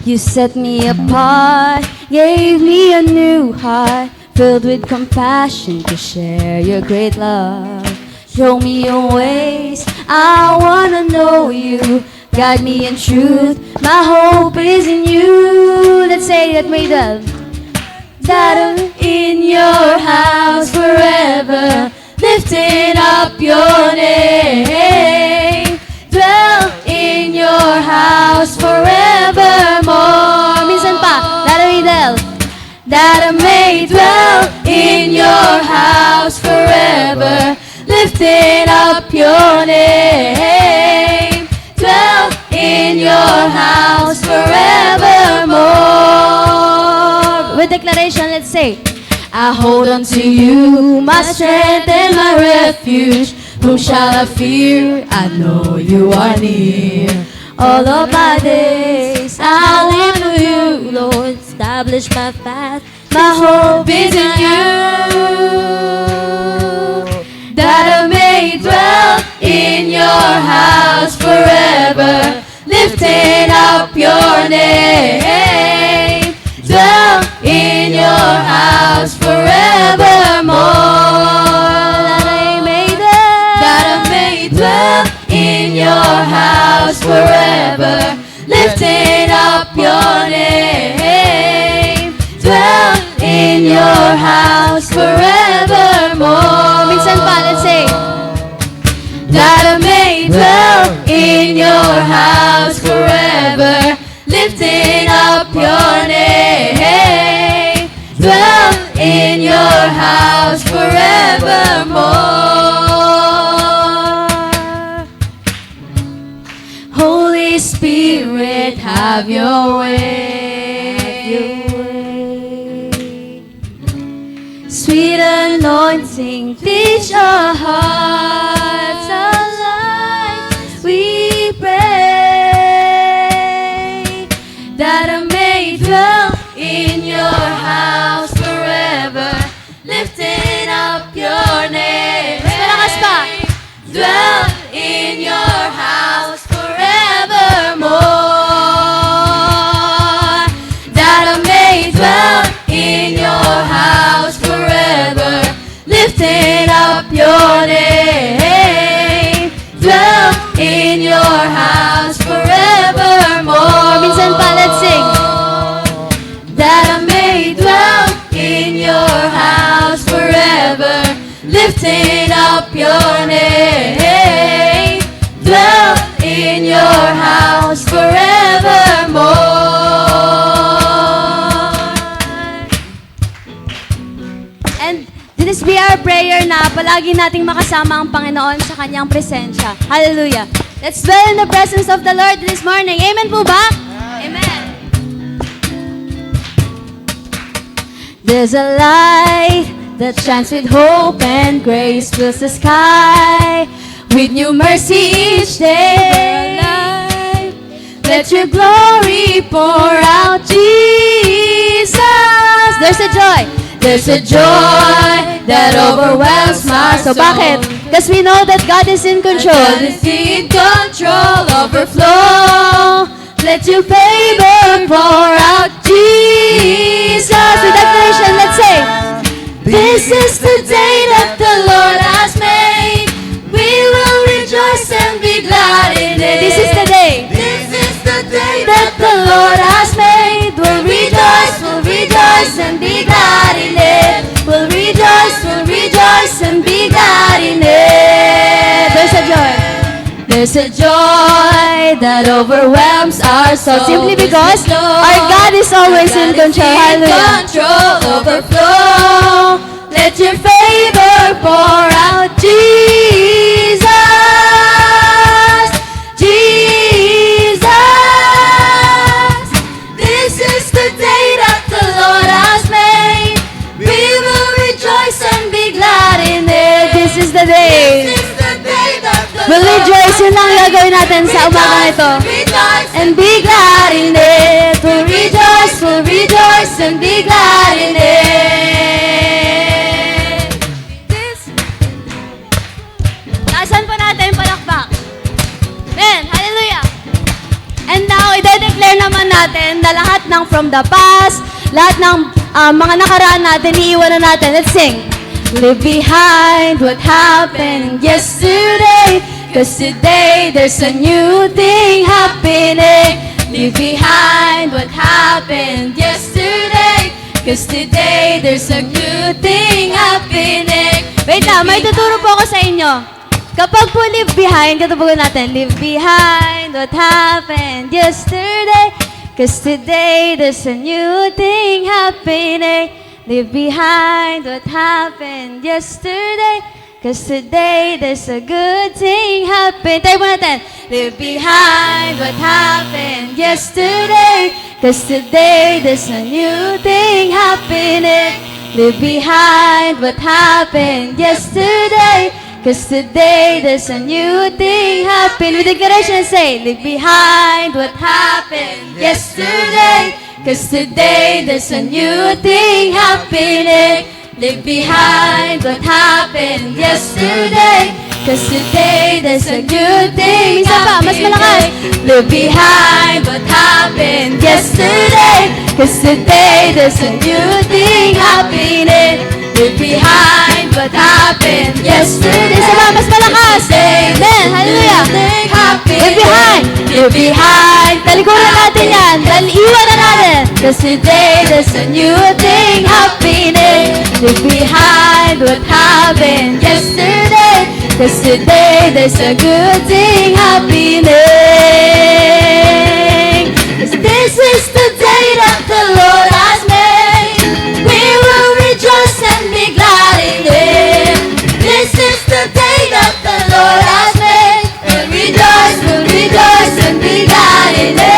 You set me apart, gave me a new heart, filled with compassion to share your great love. Show me your ways, I wanna know you. Guide me in truth, my hope is in you. Let's say that, Maydel. That I'm in your house forever, lifting up your name. Dwell in your house forevermore. Minsan pa, that Maydel. That I may dwell in your house forever, lifting up your name. Dwell in your house forevermore. With declaration, let's say, I hold on to you, my strength and my refuge. Whom shall I fear? I know you are near. All of my days I live for you, Lord. Establish my path, my hope is in you. That I may dwell in your house forever, lifting up your name. Dwell in your house forevermore. That I may dwell in your house forever, lifting up your name. Dwell in your house forevermore. Minsan pa, let's say, that I may dwell in your house forever, lifting up your name. Dwell in your house forevermore. Holy Spirit, have your way. Sweet anointing, teach our hearts alive. We pray that I may dwell in your house forever, lifting up your name. Malakas pa. Dwell in your house forevermore. That I may dwell in your house forever, lifting up your name. Dwell in your house forevermore. Minsan pa, let's sing. That I may dwell in your house forever, lifting up your name. Dwell in your house forevermore. And this be our prayer na palagi nating makasama ang Panginoon sa kanyang presensya. Hallelujah. Let's dwell in the presence of the Lord this morning. Amen po ba? Amen. There's a light that shines with hope and grace, fills the sky with new mercy each day. Let your glory pour out, Jesus. There's a joy. There's a joy that overwhelms my soul. So bakit? Because we know that God is in control. God is in control, overflow. Let your favor pour out, Jesus. With declaration, let's say, this is the day that the Lord has made. We will rejoice and be glad in it. This is the day. This is the day that the Lord has made. We'll rejoice and be glad in it. We'll rejoice and be glad in it. There's a joy. There's a joy that overwhelms our soul. Simply because our God is always in control. Hallelujah. Overflow. Let your favor pour out, Jesus. Jesus. This is the day that the Lord has made. We will rejoice and be glad in it. This is the day. We'll rejoice. Yun ang gagawin natin sa umaga ito. And be glad in it. We'll rejoice and be glad in it. Taasan po natin palakpak. Amen. Hallelujah. And now, i-declare naman natin na lahat ng from the past, lahat ng mga nakaraan natin, iiwanan natin. Let's sing. Leave behind what happened yesterday, 'cause today there's a new thing happening. Leave behind what happened yesterday, 'cause today there's a new thing happening. Wait lang, may tuturo po ako sa inyo. Kapag po leave behind, katubugan natin, leave behind what happened yesterday, 'cause today there's a new thing happening. Leave behind what happened yesterday, 'cause today there's a good thing happening. Tayo po natin. Leave behind what happened yesterday, 'cause today there's a new thing happening. Leave behind what happened yesterday, 'cause today there's a new thing happening. With declaration, say, leave behind what happened yesterday, 'cause today there's a new thing happening. Leave behind what happened yesterday, 'cause today there's a new thing happening. Mas malakas. Leave behind what happened yesterday, 'cause today there's a new thing happening. Leave behind what happened yesterday. Mas malakas. Amen. Hallelujah. Leave behind. Leave behind. Talikuran natin yan. Iwan na natin. 'Cause today there's a new thing happening. Leave behind what happened yesterday, 'cause today there's a good thing happening. 'Cause this is the day that the Lord has made. We will rejoice and be glad in it. This is the day that the Lord has made. We'll rejoice and be glad in it.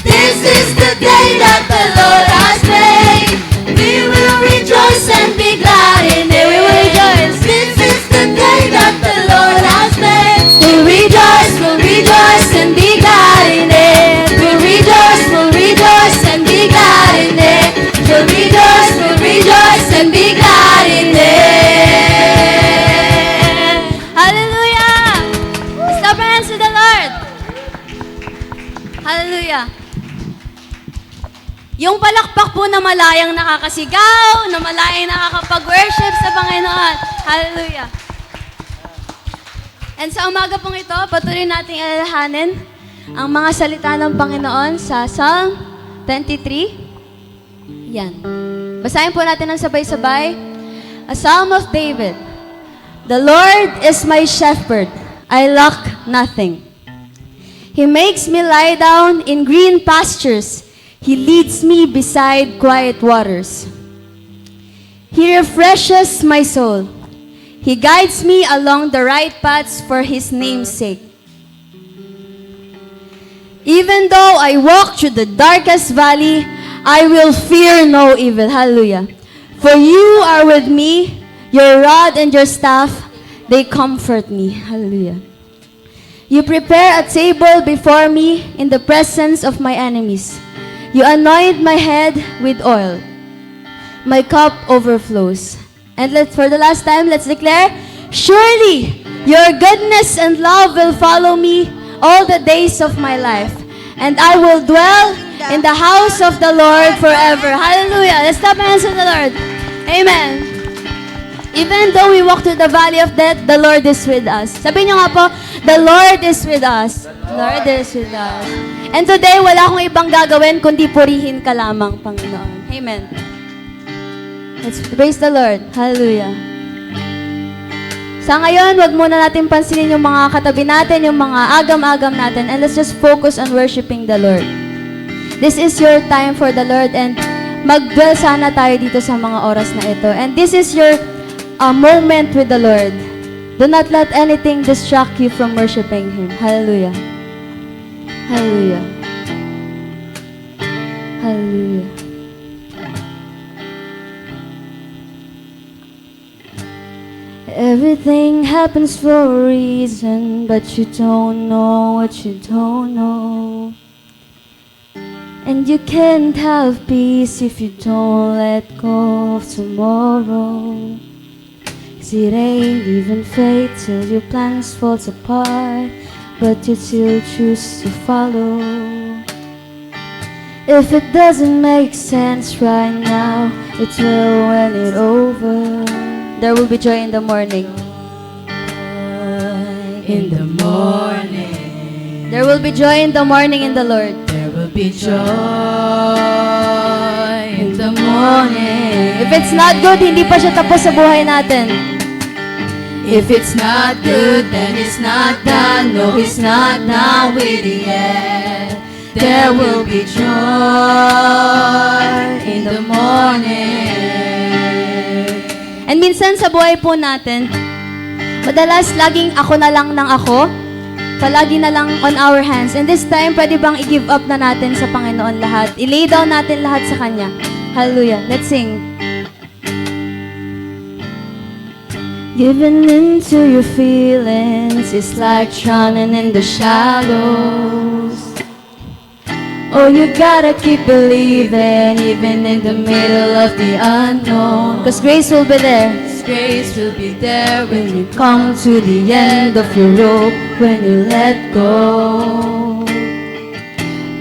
This is the day that the Lord has made. We will rejoice and be glad in it. We will rejoice. This is the day that the Lord has made. We'll rejoice and be glad in it. We'll rejoice and be glad in it. We'll rejoice and be glad in it. Hallelujah! Let's clap our hands to the Lord. Hallelujah. Yung palakpak po na malayang nakakasigaw, na malayang nakakapag-worship sa Panginoon. Hallelujah. And sa umaga pong ito, patuloy nating alalahanin ang mga salita ng Panginoon sa Psalm 23. Yan. Basahin po natin ng sabay-sabay. A Psalm of David. The Lord is my shepherd. I lack nothing. He makes me lie down in green pastures. He leads me beside quiet waters. He refreshes my soul. He guides me along the right paths for His name's sake. Even though I walk through the darkest valley, I will fear no evil. Hallelujah. For you are with me, your rod and your staff, they comfort me. Hallelujah. You prepare a table before me in the presence of my enemies. You anoint my head with oil. My cup overflows. And for the last time, let's declare, surely your goodness and love will follow me all the days of my life, and I will dwell in the house of the Lord forever. Hallelujah. Let's clap our hands to the Lord. Amen. Even though we walk through the valley of death, the Lord is with us. Sabihin niyo nga po, the Lord is with us. The Lord is with us. And today, wala akong ibang gagawin kundi purihin ka lamang, Panginoon. Amen. Let's praise the Lord. Hallelujah. Sa ngayon, wag muna natin pansinin yung mga katabi natin, yung mga agam-agam natin, and let's just focus on worshiping the Lord. This is your time for the Lord, and mag-dwell sana tayo dito sa mga oras na ito. And this is your moment with the Lord. Do not let anything distract you from worshiping Him. Hallelujah. Hallelujah. Hallelujah. Everything happens for a reason, but you don't know what you don't know. And you can't have peace if you don't let go of tomorrow. 'Cause it ain't even fate till your plans falls apart. but you still choose to follow. If it doesn't make sense right now, it will when it's over. There will be joy in the morning. In the morning, There will be joy in the morning in the Lord. there will be joy in the morning. If it's not good, hindi pa siya tapos sa buhay natin. If it's not good, then it's not done. No, it's not done with it yet. There will be joy in the morning. And minsan sa buhay po natin, madalas laging ako na lang ng ako, palagi na lang on our hands. And this time, pwede bang i-give up na natin sa Panginoon lahat? I-lay down natin lahat sa Kanya. Hallelujah. Let's sing. Giving into your feelings is like drowning in the shallows. Oh, you gotta keep believing, even in the middle of the unknown. Cause grace will be there. Grace will be there when you Come to the end of your rope when you let go.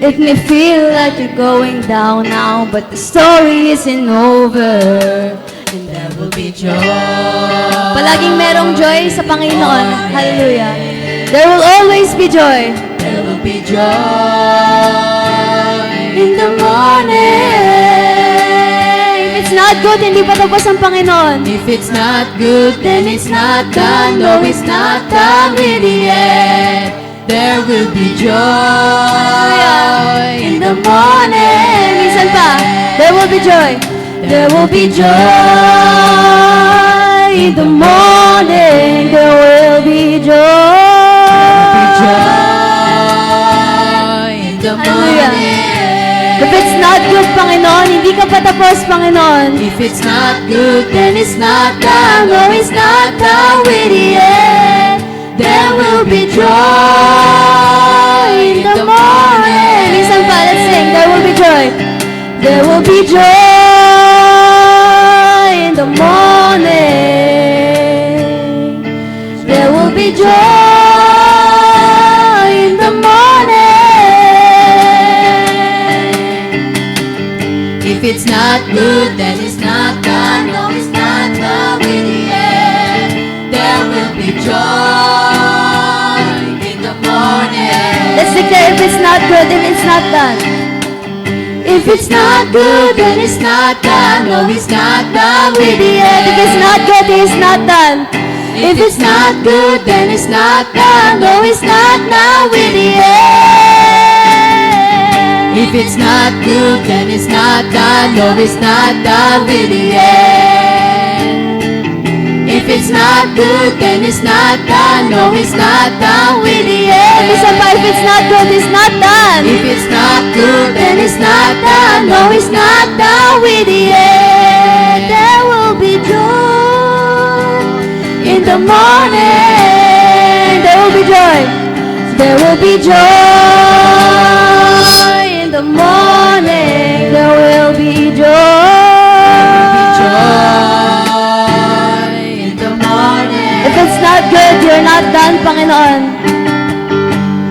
It may feel like you're going down now, but the story isn't over. and there will be joy. Palaging merong joy sa Panginoon. Hallelujah. There will always be joy. There will be joy In the morning. If it's not good, hindi pa tapos ang Panginoon. If it's not good, then it's not done. No, it's not done with it yet. There will be joy In the morning. Minsan pa. There will be joy. There will be joy in the morning. There will be joy. joy in the Hallelujah. morning. If it's not good, Panginoon, hindi ka pa tapos, Panginoon. If it's not good, then it's not done. No, it's not done with it yet. There will be joy In the morning. Minsan pa, let's sing. There will be joy. There will be joy in the morning. There will be joy in the morning. If it's not good, then it's not done. No, it's not done with it yet. There will be joy in the morning. Let's declare if it's not good, then it's not done. If it's not good, then it's not done. No, it's not done with it yet. If it's not good, it's not done. If it's not good, then it's not done. No, it's not done with it yet. If it's not good, then it's not done. No, it's not done with it yet. If it's not good, then it's not done. No, it's not done with it yet. Minsan pa, if it's not good, it's not done. If it's not good, then it's not done. No, it's not done with it yet. There will be joy In the morning, There will be joy. There will be joy in the morning. There will be joy. joy in the morning. If it's not good, you're not done, Panginoon.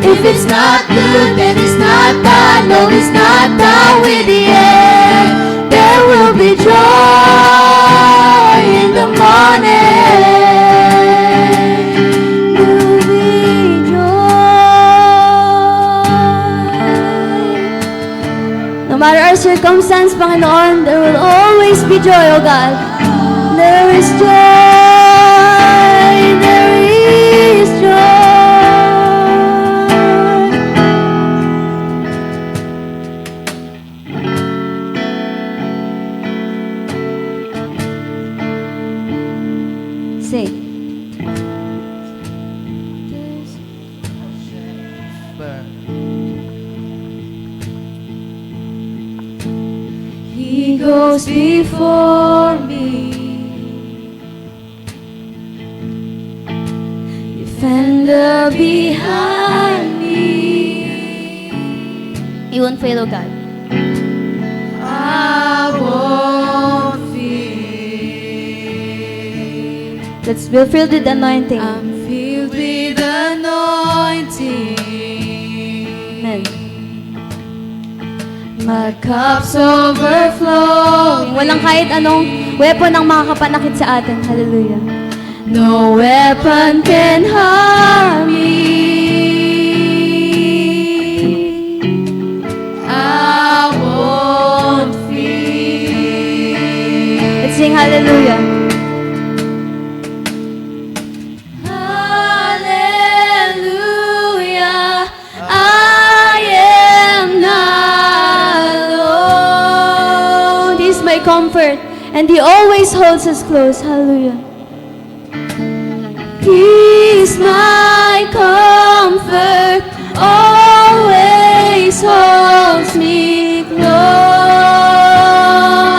If it's not good, then it's not done. No, it's not done with the end. There will be joy in the morning. There will be joy. No matter our circumstance, Panginoon, there will always be joy, O God. There is joy. There is joy. Sing. He goes before me, defender behind me. You won't fail, oh God. I won't fear. Let's be filled with anointing. I'm filled with anointing. My cup's overflowing. Walang kahit anong weapon ang makakapanakit sa atin. Hallelujah. No weapon can harm me. I won't fear. Let's sing hallelujah. Hallelujah, I am not alone. He is my comfort, and He always holds us close. Hallelujah. He is my comfort, always holds me close.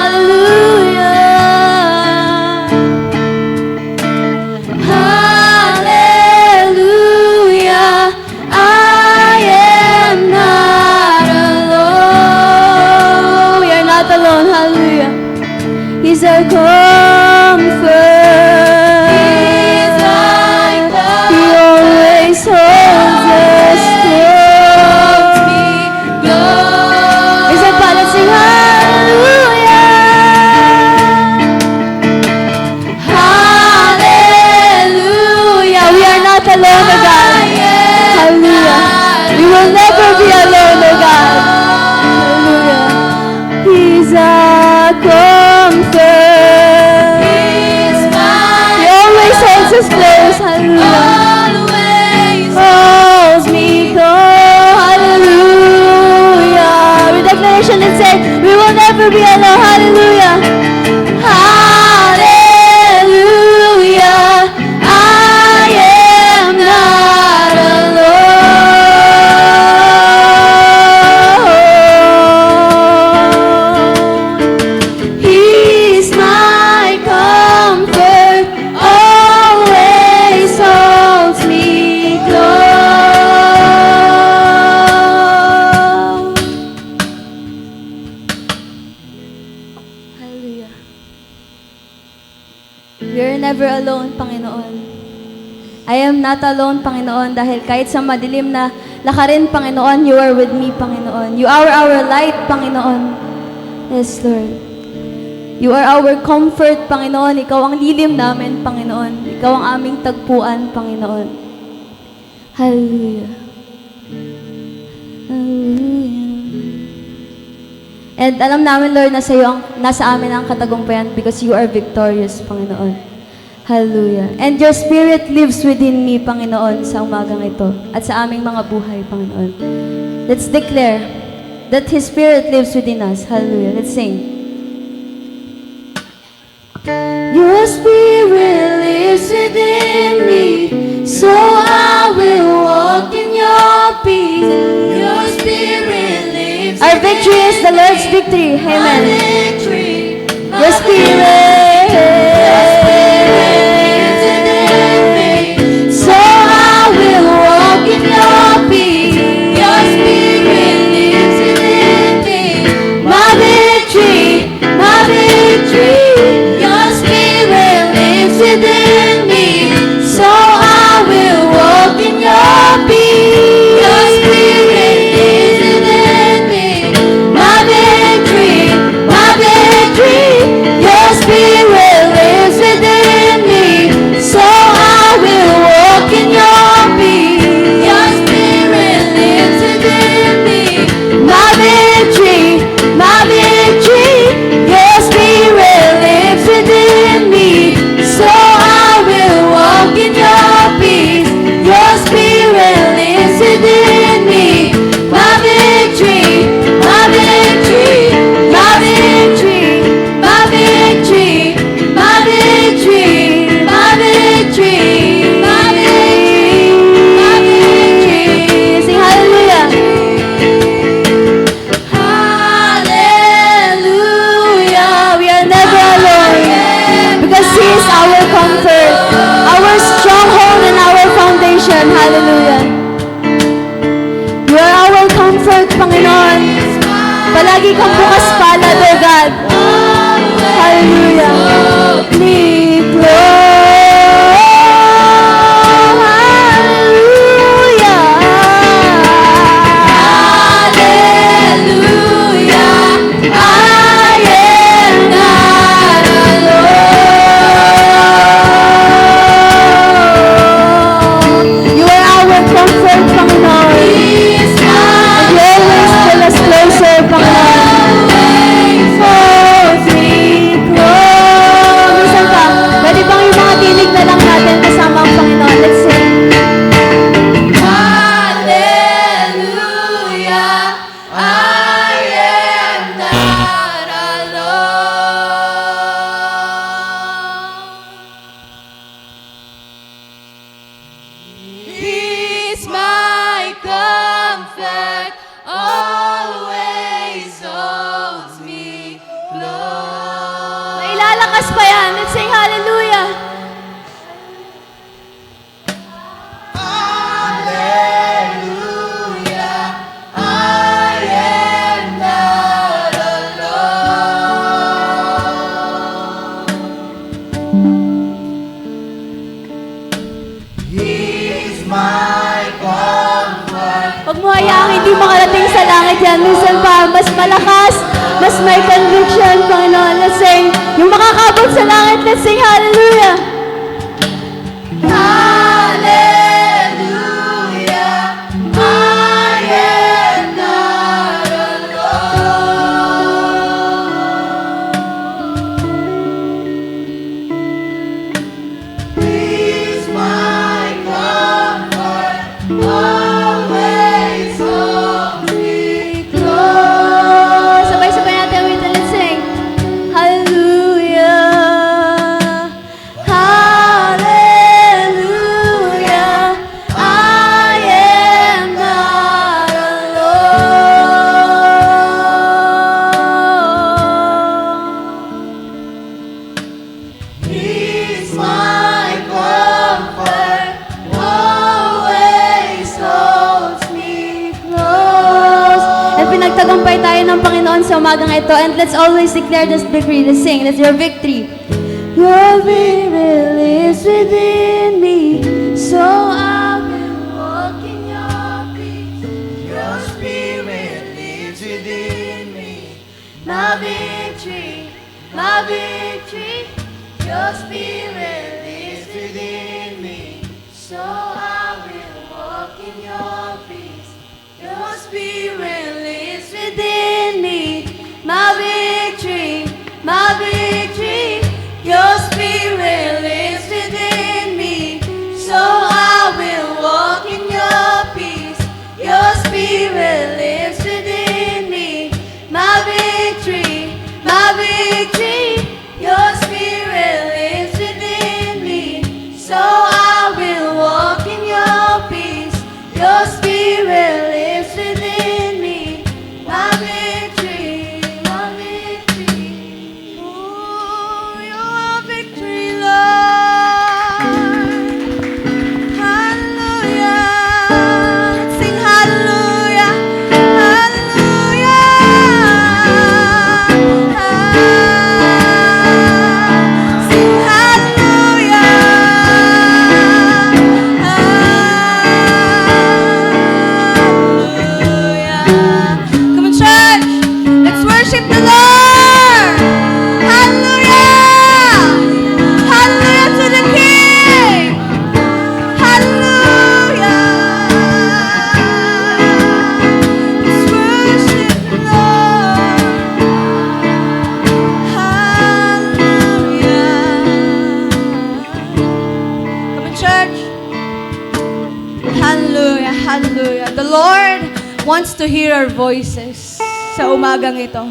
Hallelujah. Hallelujah, I am not alone. We are not alone. Hallelujah. He's our comfort. Us close, hallelujah. Always Holds me close, hallelujah. With declaration and say, we will never be alone, hallelujah. Hallelujah, I am not alone. He's my comfort, always holds me close. Hallelujah. We are never alone, Panginoon. I am not alone, Panginoon, dahil kahit sa madilim na lakarin, Panginoon, you are with me, Panginoon. You are our light, Panginoon. Yes, Lord. You are our comfort, Panginoon. Ikaw ang lilim namin, Panginoon. Ikaw ang aming tagpuan, Panginoon. Hallelujah. Hallelujah. And alam namin, Lord, na nasa amin ang katagumpayan because you are victorious, Panginoon. Hallelujah. And your Spirit lives within me, Panginoon, sa umagang ito at sa aming mga buhay, Panginoon. Let's declare that His Spirit lives within us. Hallelujah. Let's sing. Your Spirit lives within me, so I will walk in your peace. Your Spirit lives Our victory is the Lord's victory. Amen. victory. Your Spirit lives within me, so I will walk in your peace. Your Spirit lives within me, my victory, my victory. Your Spirit lives within me, so I will walk in your peace. Your Spirit lives within me, my victory, my victory. Your Spirit lives within me, so I will walk in your peace. Your Spirit lives within me, my victory, my victory. Your Spirit lives within me, so I will walk in your peace. Your Spirit lives within me, my victory, my victory, my victory, my victory, my victory, my victory, my victory, my victory. Sing hallelujah. Hallelujah. We are never alone because He is our comfort, our stronghold and our foundation. Hallelujah. You are our comfort, Panginoon. Palagi kang bukas palad, O God. Hallelujah. Me close. Hallelujah. Hallelujah. I am not alone. He's my comfort, always holds me close. May lalakas pa yan. Let's sing hallelujah. Huwag mo hayaang hindi makarating sa langit yan. Minsan pa, mas malakas, mas may conviction, Panginoon. Let's sing. Yung makakabot sa langit, let's sing hallelujah. Hallelujah, I am not alone. He's my comfort, always holds me close. Sabay-sabay natin awitin. Let's sing. Hallelujah. Hallelujah. I am not alone. He's my comfort, always holds me Close. And pinagtagumpay tayo ng Panginoon sa umagang ito. And let's always declare this victory. Let's sing. That's your victory. Your victory lives within me. So I will walk in your peace. Your spirit lives within me. My victory, my victory. Your spirit lives within me. So I will walk in your peace. Your spirit lives within me. My victory, my victory. Your spirit lives within me. So I will walk in your peace. Your spirit lives within me. My victory, my victory. Your spirit lives within me. So I will walk in your peace. Your spirit lives within me. My victory, my victory. Oh, your victory, Lord. Hallelujah. Let's sing hallelujah. Hallelujah. Sing hallelujah. Hallelujah. Come on, church. Let's worship the Lord. Hallelujah. Hallelujah to the King. Hallelujah. Let's worship the Lord. Hallelujah. Come on, church. Hallelujah, hallelujah. The Lord wants to hear our voices sa umagang ito.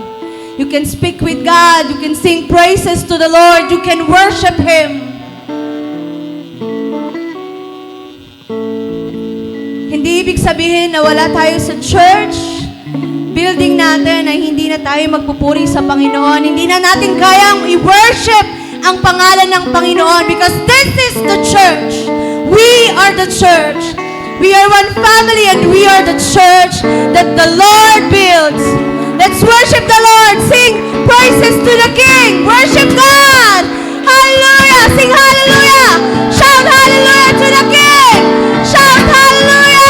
You can speak with God. You can sing praises to the Lord. You can worship Him. Hindi ibig sabihin na wala tayo sa church, building natin ay hindi na tayo magpupuri sa Panginoon. Hindi na natin kayang i-worship ang pangalan ng Panginoon because this is the church. We are the church. We are one family and we are the church that the Lord builds. Let's worship the Lord. Sing praises to the King. Worship God. Hallelujah. Sing hallelujah. Shout hallelujah to the King. Shout hallelujah.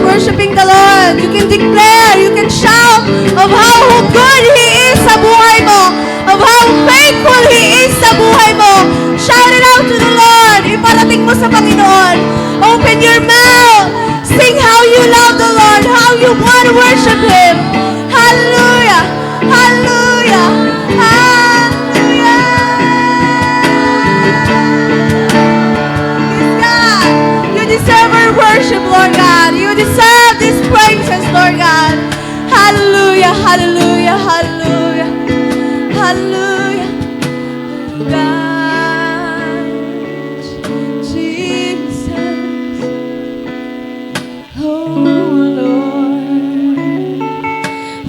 Worshiping the Lord. You can declare, you can shout of how good He is sa buhay mo, of how faithful He is sa buhay with your mouth. Sing how you love the Lord, how you want to worship Him. Hallelujah. Hallelujah. Hallelujah. Yes, God. You deserve our worship, Lord God. You deserve these praises, Lord God. Hallelujah. Hallelujah. Hallelujah. Hallelujah. God, Jesus, oh Lord,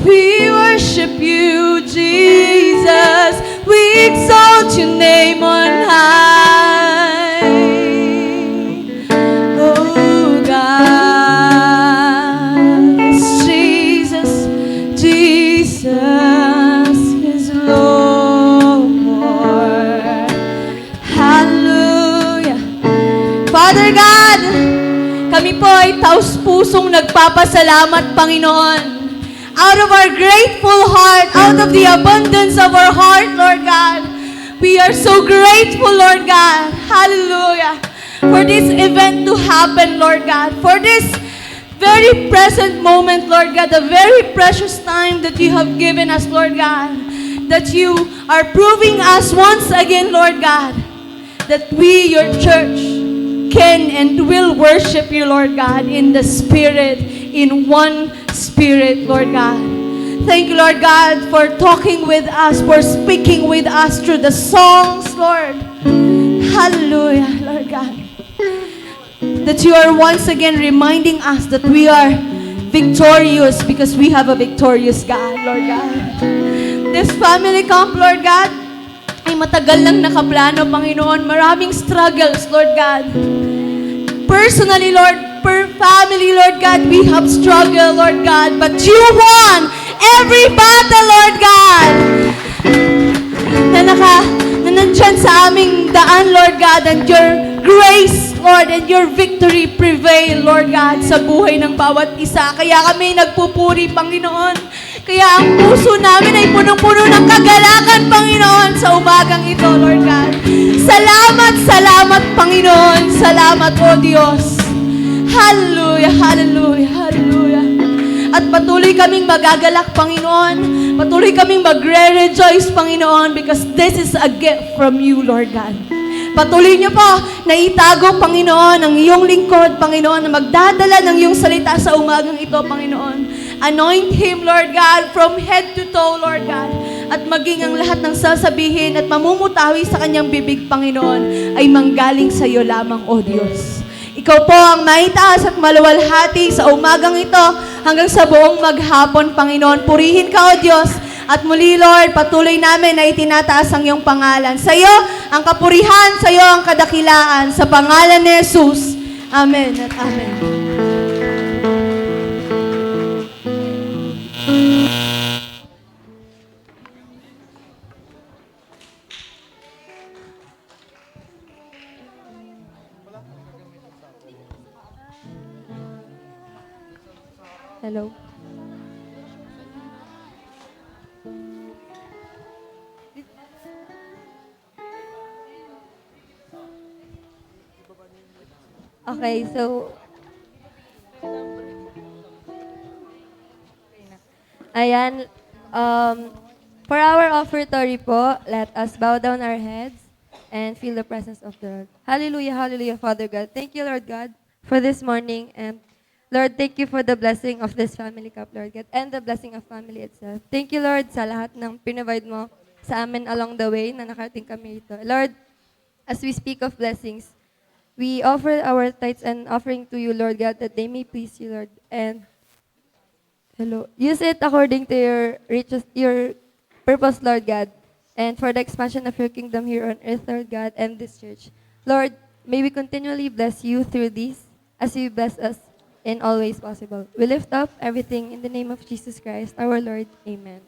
we worship you, Jesus. We exalt your name on high. Oh God, Jesus, Jesus is Lord. Hallelujah. Father God, kami po ay taus-pusong nagpapasalamat, Panginoon. Out of our grateful heart, out of the abundance of our heart, Lord God, we are so grateful, Lord God. Hallelujah. For this event to happen, Lord God. For this very present moment, Lord God, the very precious time that you have given us, Lord God. That you are proving us once again, Lord God, that we, your church, can and will worship you, Lord God, in the Spirit, in one Spirit, Lord God. Thank you, Lord God, for talking with us, for speaking with us through the songs, Lord. Hallelujah, Lord God. That you are once again reminding us that we are victorious because we have a victorious God, Lord God. This family camp, Lord God, ay matagal lang nakaplano, Panginoon. Maraming struggles, Lord God. Personally, Lord, per family, Lord God, we have struggled, Lord God. But you won every battle, Lord God. Na nandyan sa aming daan, Lord God, and your grace, Lord, and your victory prevail, Lord God, sa buhay ng bawat isa. Kaya kami nagpupuri, Panginoon. Kaya ang puso namin ay punong-puno ng kagalakan, Panginoon, sa umagang ito, Lord God. Salamat, salamat, Panginoon. Salamat, O Diyos. Hallelujah, hallelujah, hallelujah. At patuloy kaming magagalak, Panginoon. Patuloy kaming magre-rejoice, Panginoon, because this is a gift from you, Lord God. Patuloy niyo po na itago, Panginoon, ang iyong lingkod, Panginoon, na magdadala ng iyong salita sa umagang ito, Panginoon. Anoint him, Lord God, from head to toe, Lord God. At maging ang lahat ng sasabihin at mamumutawi sa kanyang bibig, Panginoon, ay manggaling sa iyo lamang, O Diyos. Ikaw po ang maitaas at maluwalhati sa umagang ito hanggang sa buong maghapon, Panginoon. Purihin ka, O Diyos. At muli, Lord, patuloy namin na itinataas ang iyong pangalan. Sa iyo ang kapurihan, sa iyo ang kadakilaan. Sa pangalan ni Jesus. Amen at amen. Hello. Okay, so ayan, for our offertory po, let us bow down our heads and feel the presence of the Lord. Hallelujah, hallelujah, Father God. Thank you, Lord God, for this morning. And Lord, thank you for the blessing of this family cup, Lord God, and the blessing of family itself. Thank you, Lord, sa lahat ng pinrovide mo sa amin along the way na nakarating kami ito. Lord, as we speak of blessings, we offer our tithes and offering to you, Lord God, that they may please you, Lord. And use it according to your riches, your purpose, Lord God, and for the expansion of your kingdom here on earth, Lord God, and this church. Lord, may we continually bless you through these as you bless us in all ways possible. We lift up everything in the name of Jesus Christ, our Lord. Amen.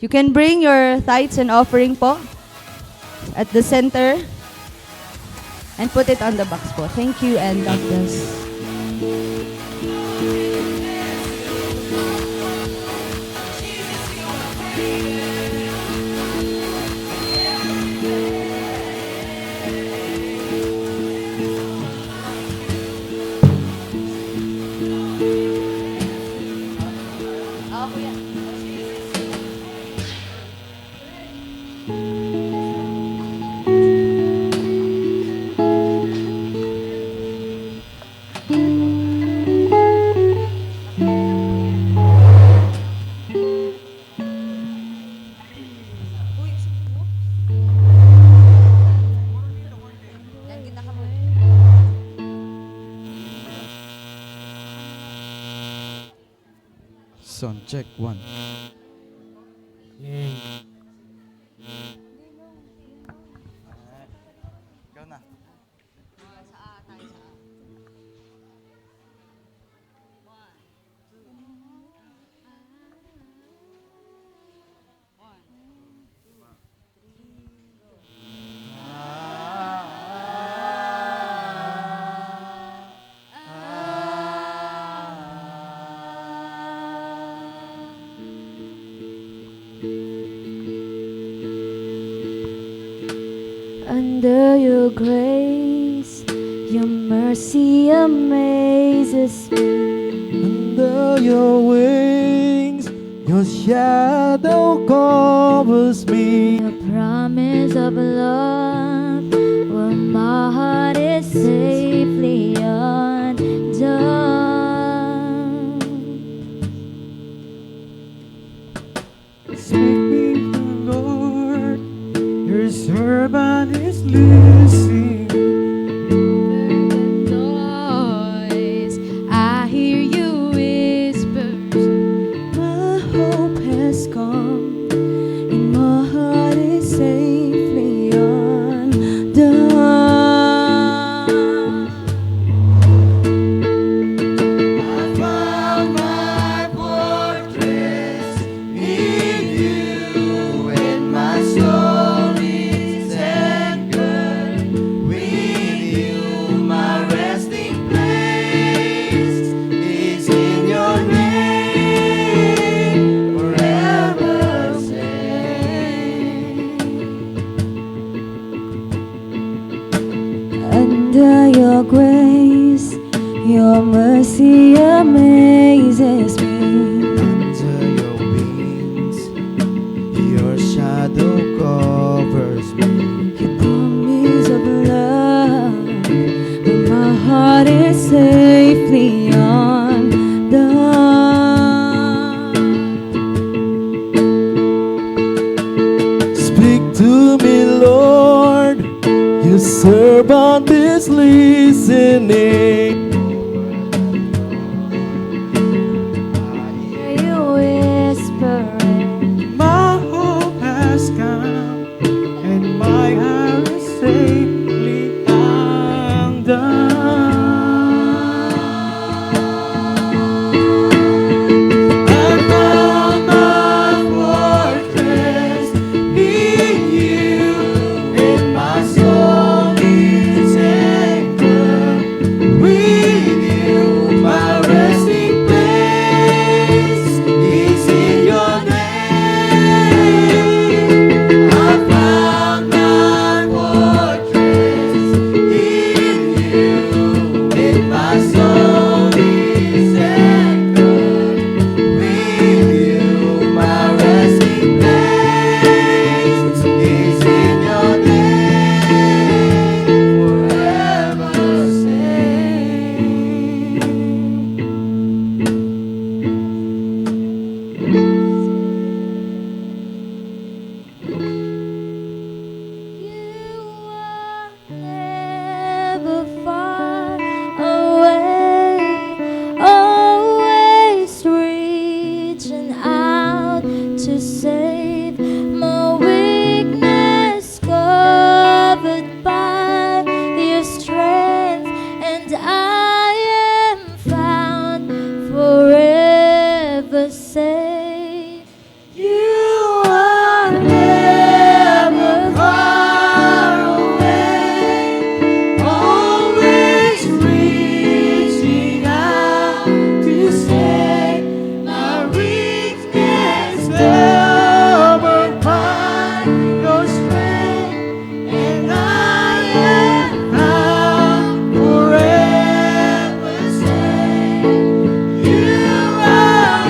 You can bring your tithes and offering po at the center and put it on the box po. Thank you and God bless. sound. Check, 1. Ikaw na. Under your grace, your mercy amazes me. Under your wings, your shadow covers me. The promise of love, where my heart is safely undone. Speak me, Lord, your servant is listening. Noise, I hear you whispers. My hope has come, and my heart is safely undone. I found my fortress in you, and my soul is anchored with you. My resting place is in your name, forever safe. Under your grace, your mercy amazes me. Under your wings, your shadow covers me. Your promise of love, but my heart is safely undone. Speak to me, Lord, your servant is listening. Hear you whispering. My hope has come, and my heart is safely undone. I found my fortress in you, and my soul is anchored with you. My resting place is in your name. I found my fortress in you, and my soul is anchored with you. My resting place is in your name, forever safe. You are never far away, always reaching out to save my weakness, covered by your strength, and I am found forever safe. You are never far away, Always reaching out to save my weakness, covered by your strength, and I am found forever safe. You are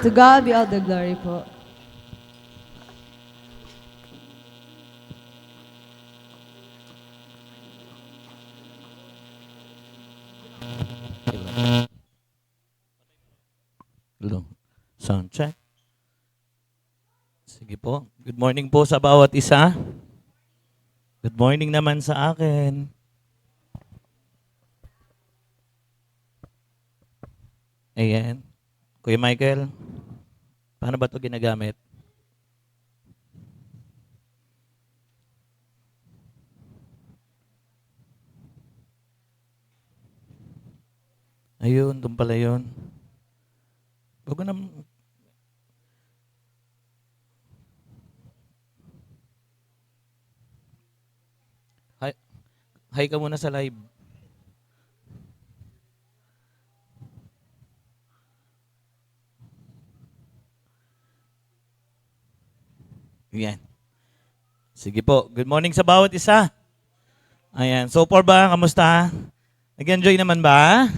To God be all the glory po. Hello. Sound check. Sige po. Good morning po sa bawat isa. Good morning naman sa akin. Ayan. Kuya Michael, paano ba ito ginagamit? Ayun, doon pala yun. Huwag ko na... Hi, hi ka muna sa live. Yan. Sige po. Good morning sa bawat isa. Ayan. So far ba? Kamusta? Nag-enjoy naman ba?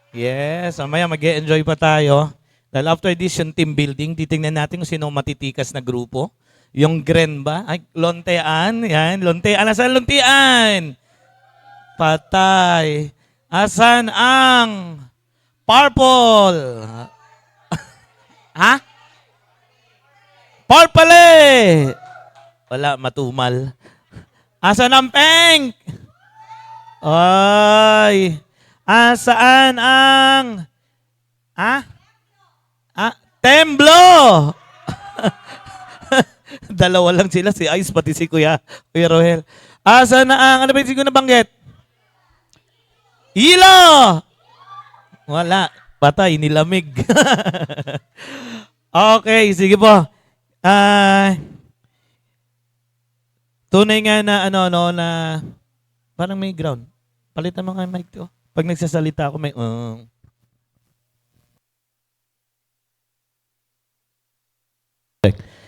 Yes. Mamaya mag-enjoy pa tayo. Dahil after this, yung team building, titingnan natin kung sino matitikas na grupo. Yung Gren ba? Ay, Lontean. Yan. Lontean. Asan Lontean? Patay. Asan ang purple? Ha? Purple! Wala, matumal. Asan ang pink? Ay. Asaan ang... Temblo! Dalawa lang sila, si Ice, pati si Kuya Rohel. Asan na ang... Ano ba yung siguro nabanggit? Hilo! Wala. Patay, nilamig. Okay, sige po. Tunay nga na na parang may ground. Palitan mo nga yung mic to. Pag nagsasalita ako may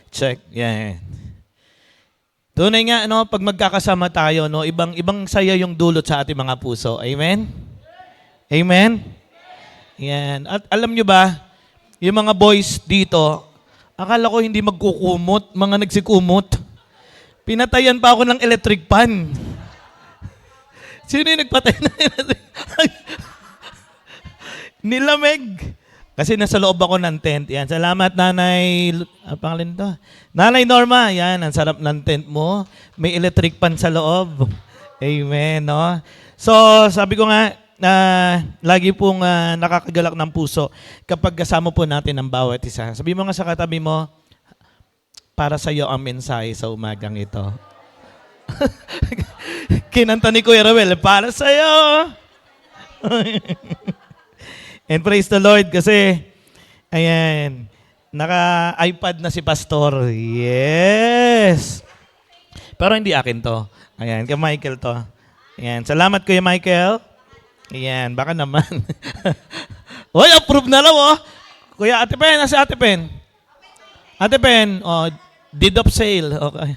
check. Yan. Tunay nga pag magkakasama tayo ibang saya yung dulot sa ating mga puso. Amen. Amen. Yan. At alam nyo ba, yung mga boys dito, akala ko hindi magkukumot, mga nagsikumot. Pinatayan pa ako ng electric pan. Sino yung nagpatay na electric pan? Nilamig. Kasi nasa loob ako ng tent. Yan. Salamat, Nanay... pangalan to? Nanay Norma. Yan. Ang sarap ng tent mo. May electric pan sa loob. Amen. No? So, sabi ko nga, lagi pong nakakagalak ng puso kapag kasama po natin ang bawat isa. Sabi mo nga sa katabi mo, para sa iyo ang mensahe sa umagang ito. Kinanta ni Kuya Roel, para sa iyo. And praise the Lord kasi, ayan, naka-iPad na si Pastor. Yes! Pero hindi akin to. Ayan, kay Michael to. Ayan, salamat Kuya Michael. Ayan, baka naman. Uy, approve na raw, oh. Kuya, Ate Pen, nasa Ate Pen? Ate Pen, deed of sale. Okay.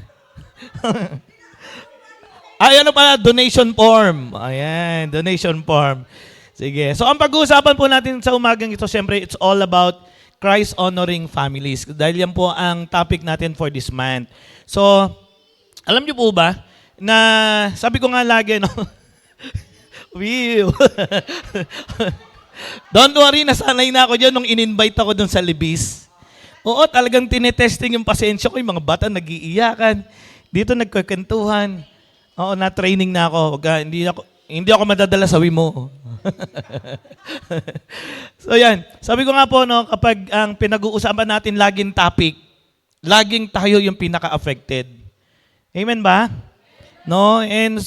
Ay, ano pala, donation form. Ayan, donation form. Sige. So, ang pag-uusapan po natin sa umagang ito, siyempre, it's all about Christ-honoring families. Dahil yan po ang topic natin for this month. So, alam niyo po ba, na sabi ko nga lagi, no? Whew. Don't worry, nasanay na ako dyan nung in-invite ako dun sa Libis. Oo, talagang tinetesting yung pasensya ko, yung mga bata nag-iiyakan. Dito nagkakantuhan. Oo, na-training na ako. Hindi ako madadala sa Wimo. So yan, sabi ko nga po, no, kapag ang pinag-uusapan natin laging topic, laging tayo yung pinaka-affected. Amen ba? No, and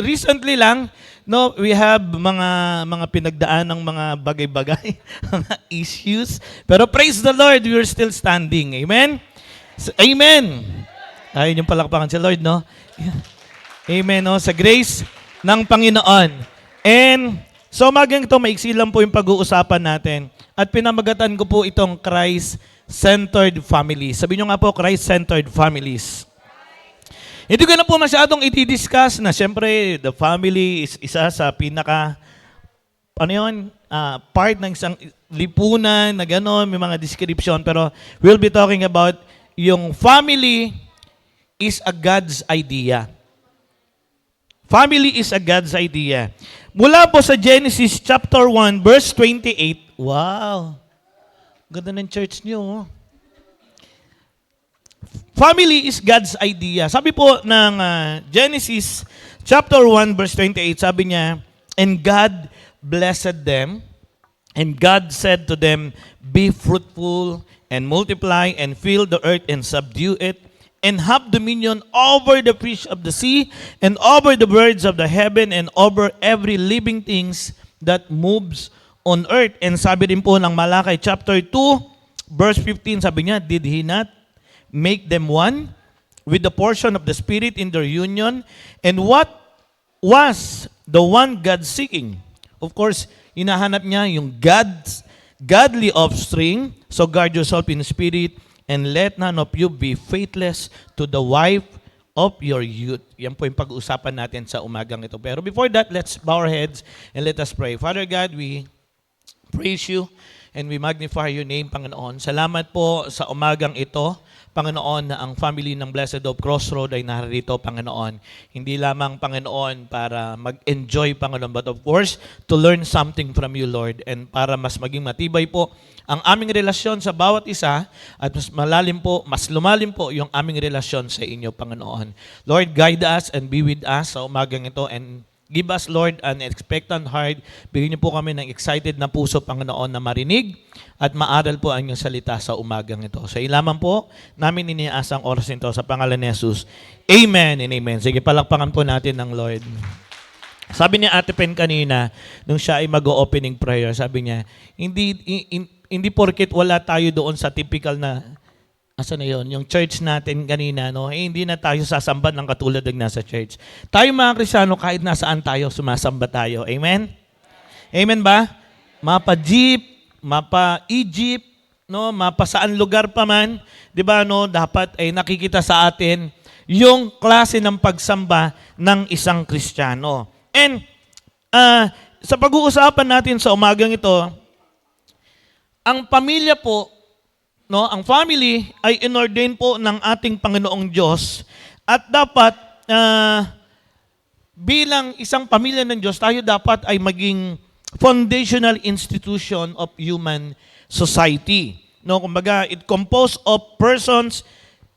recently lang, no, we have mga pinagdaan ng mga bagay-bagay, mga issues. Pero praise the Lord, we are still standing. Amen? So, amen. Ayun yung palakpakan sa Lord, no? Amen, no? Sa grace ng Panginoon. And so magang ito, maiksi lang po yung pag-uusapan natin. At pinamagatan ko po itong Christ-centered families. Sabi nyo nga po, Christ-centered families. Hindi ko na po masyadong i-discuss na siyempre the family is isa sa pinaka, part ng isang lipunan na gano'n, may mga description, pero we'll be talking about yung family is a God's idea. Family is a God's idea. Mula po sa Genesis chapter 1, verse 28, wow! Ganda ng church niyo. Oh. Family is God's idea. Sabi po ng Genesis chapter 1, verse 28, sabi niya, and God blessed them, and God said to them, be fruitful, and multiply, and fill the earth, and subdue it, and have dominion over the fish of the sea, and over the birds of the heaven, and over every living things that moves on earth. And sabi rin po ng Malakay chapter 2, verse 15, sabi niya, did He not make them one with the portion of the Spirit in their union? And what was the one God seeking? Of course, hinahanap niya yung godly offspring. So guard yourself in spirit, and let none of you be faithless to the wife of your youth. Yan po yung pag-uusapan natin sa umagang ito. Pero before that, let's bow our heads and let us pray. Father God, we praise you and we magnify your name, Panginoon. Salamat po sa umagang ito, Panginoon, na ang family ng Blessed Hope Crossroad ay narito, Panginoon. Hindi lamang, Panginoon, para mag-enjoy, Panginoon, but of course, to learn something from you, Lord, and para mas maging matibay po ang aming relasyon sa bawat isa at mas lumalim po yung aming relasyon sa inyo, Panginoon. Lord, guide us and be with us sa umagang ito, and give us, Lord, an expectant heart. Bigyan niyo po kami ng excited na puso, Panginoon, na marinig at maaral po ang inyong salita sa umagang ito. Sa ilaman po, namin iniaasa ang oras nito sa pangalan ni Jesus. Amen and amen. Sige, palakpakan po natin ng Lord. Sabi ni Ate Pen kanina, nung siya ay mag-opening prayer, sabi niya, hindi porket wala tayo doon sa typical na, asa na yun, yung church natin kanina, no? Hindi na tayo sasamba ng katulad ng nasa church. Tayo mga Kristiyano, kahit nasaan tayo, sumasamba tayo. Amen? Amen ba? Mapa-jeep, mapa-Egypt, no? Mapa saan lugar pa man, di ba, no? Dapat ay nakikita sa atin yung klase ng pagsamba ng isang Kristiyano. And sa pag-uusapan natin sa umagang ito, ang pamilya po, no, ang family ay inordain po ng ating Panginoong Diyos, at dapat bilang isang pamilya ng Diyos, tayo dapat ay maging foundational institution of human society. No, kumbaga, it composed of persons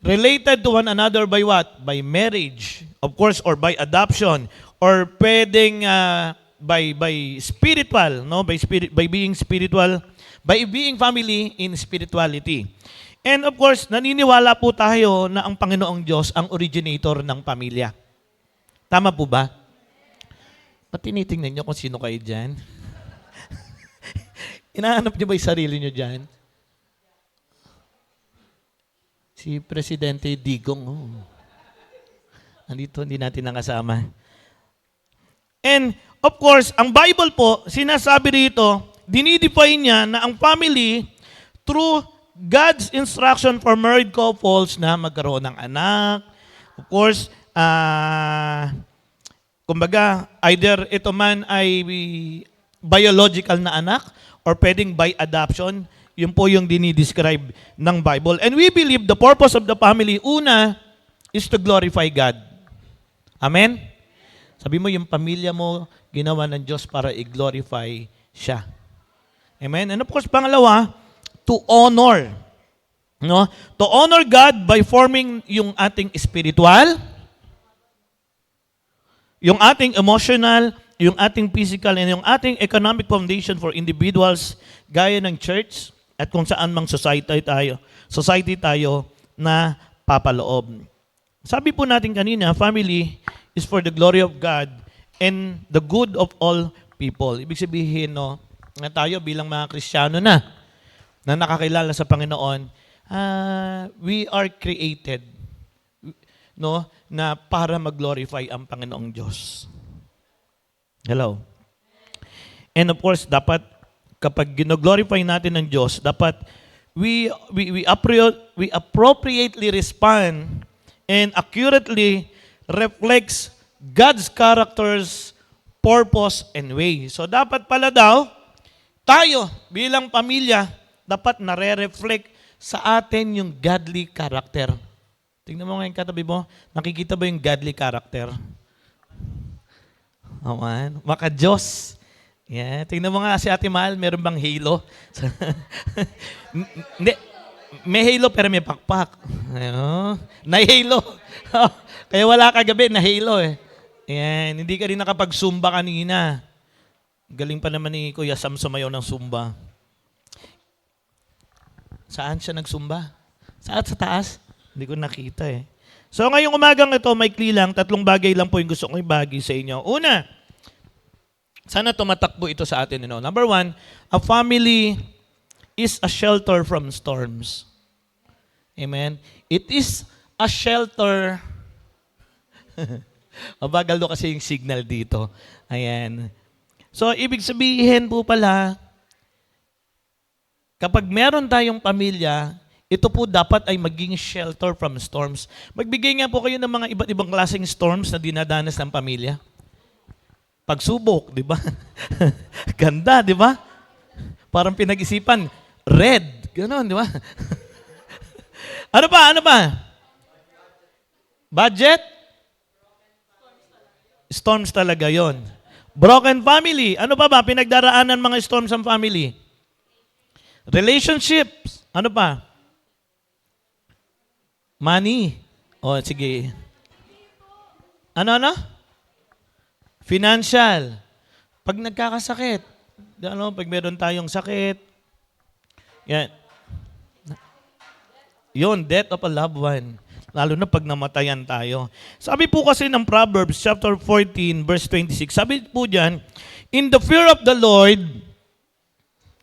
related to one another by what? By marriage, of course, or by adoption, or pwedeng by spiritual, no, by being spiritual, by being family in spirituality. And of course, naniniwala po tayo na ang Panginoong Diyos ang originator ng pamilya. Tama po ba? Ba't tinitingnan nyo kung sino kayo dyan? Hinahanap nyo ba yung sarili nyo dyan? Si Presidente Digong. Oh. Nandito, hindi natin nakasama. And of course, ang Bible po, sinasabi rito, dinidefine niya na ang family through God's instruction for married couples na magkaroon ng anak. Of course, kumbaga, either ito man ay biological na anak or pwedeng by adoption. Yun po yung dinidescribe ng Bible. And we believe the purpose of the family, una, is to glorify God. Amen? Sabi mo, yung pamilya mo, ginawa ng Diyos para i-glorify siya. Amen? And of course, pangalawa, to honor. No? To honor God by forming yung ating spiritual, yung ating emotional, yung ating physical, and yung ating economic foundation for individuals gaya ng church at kung saan mang society tayo na papaloob. Sabi po natin kanina, family is for the glory of God and the good of all people. Ibig sabihin, no, na tayo bilang mga Kristiyano na nakakilala sa Panginoon, we are created, no, na para mag-glorify ang Panginoong Diyos. Hello. And of course, dapat kapag gino-glorify natin ng Diyos, dapat we appropriately respond and accurately reflects God's characters, purpose, and way. So dapat pala daw, tayo bilang pamilya, dapat nare-reflect sa atin yung godly character. Tingnan mo ngayon katabi mo, nakikita ba yung godly character? Aman, maka-Diyos. Yeah, tingnan mo nga si Ate Mahal, meron bang halo? Hindi, may halo pero may pakpak. Ayun. Na-halo. Kaya wala kagabi, na-halo eh. Yan, hindi ka rin nakapag-zumba kanina. Galing pa naman ni Kuya Sam sumayaw ng zumba. Saan siya nagsumba? Saan sa taas? Hindi ko nakita eh. So ngayong umagang ito, maikli lang, 3 bagay lang po yung gusto kong ibagi sa inyo. Una, sana tumatakbo ito sa atin. Number 1, a family is a shelter from storms. Amen? It is a shelter. Mabagal do kasi yung signal dito. Ayan. So, ibig sabihin po pala, kapag meron tayong pamilya, ito po dapat ay maging shelter from storms. Magbigay nga po kayo ng mga iba't ibang klaseng storms na dinadanas ng pamilya. Pagsubok, di ba? Ganda, di ba? Parang pinag-isipan, red, gano'n, di ba? Ano pa? Budget? Storms talaga yon. Broken family. Ano pa ba? Pinagdaraanan mga storms ng family. Relationships. Ano pa? Money. O, sige. Ano? Financial. Pag nagkakasakit. Pag meron tayong sakit. Yan. Yun, death of a loved one. Lalo na pag namatayan tayo. Sabi po kasi ng Proverbs chapter 14 verse 26, sabi po diyan, in the fear of the Lord,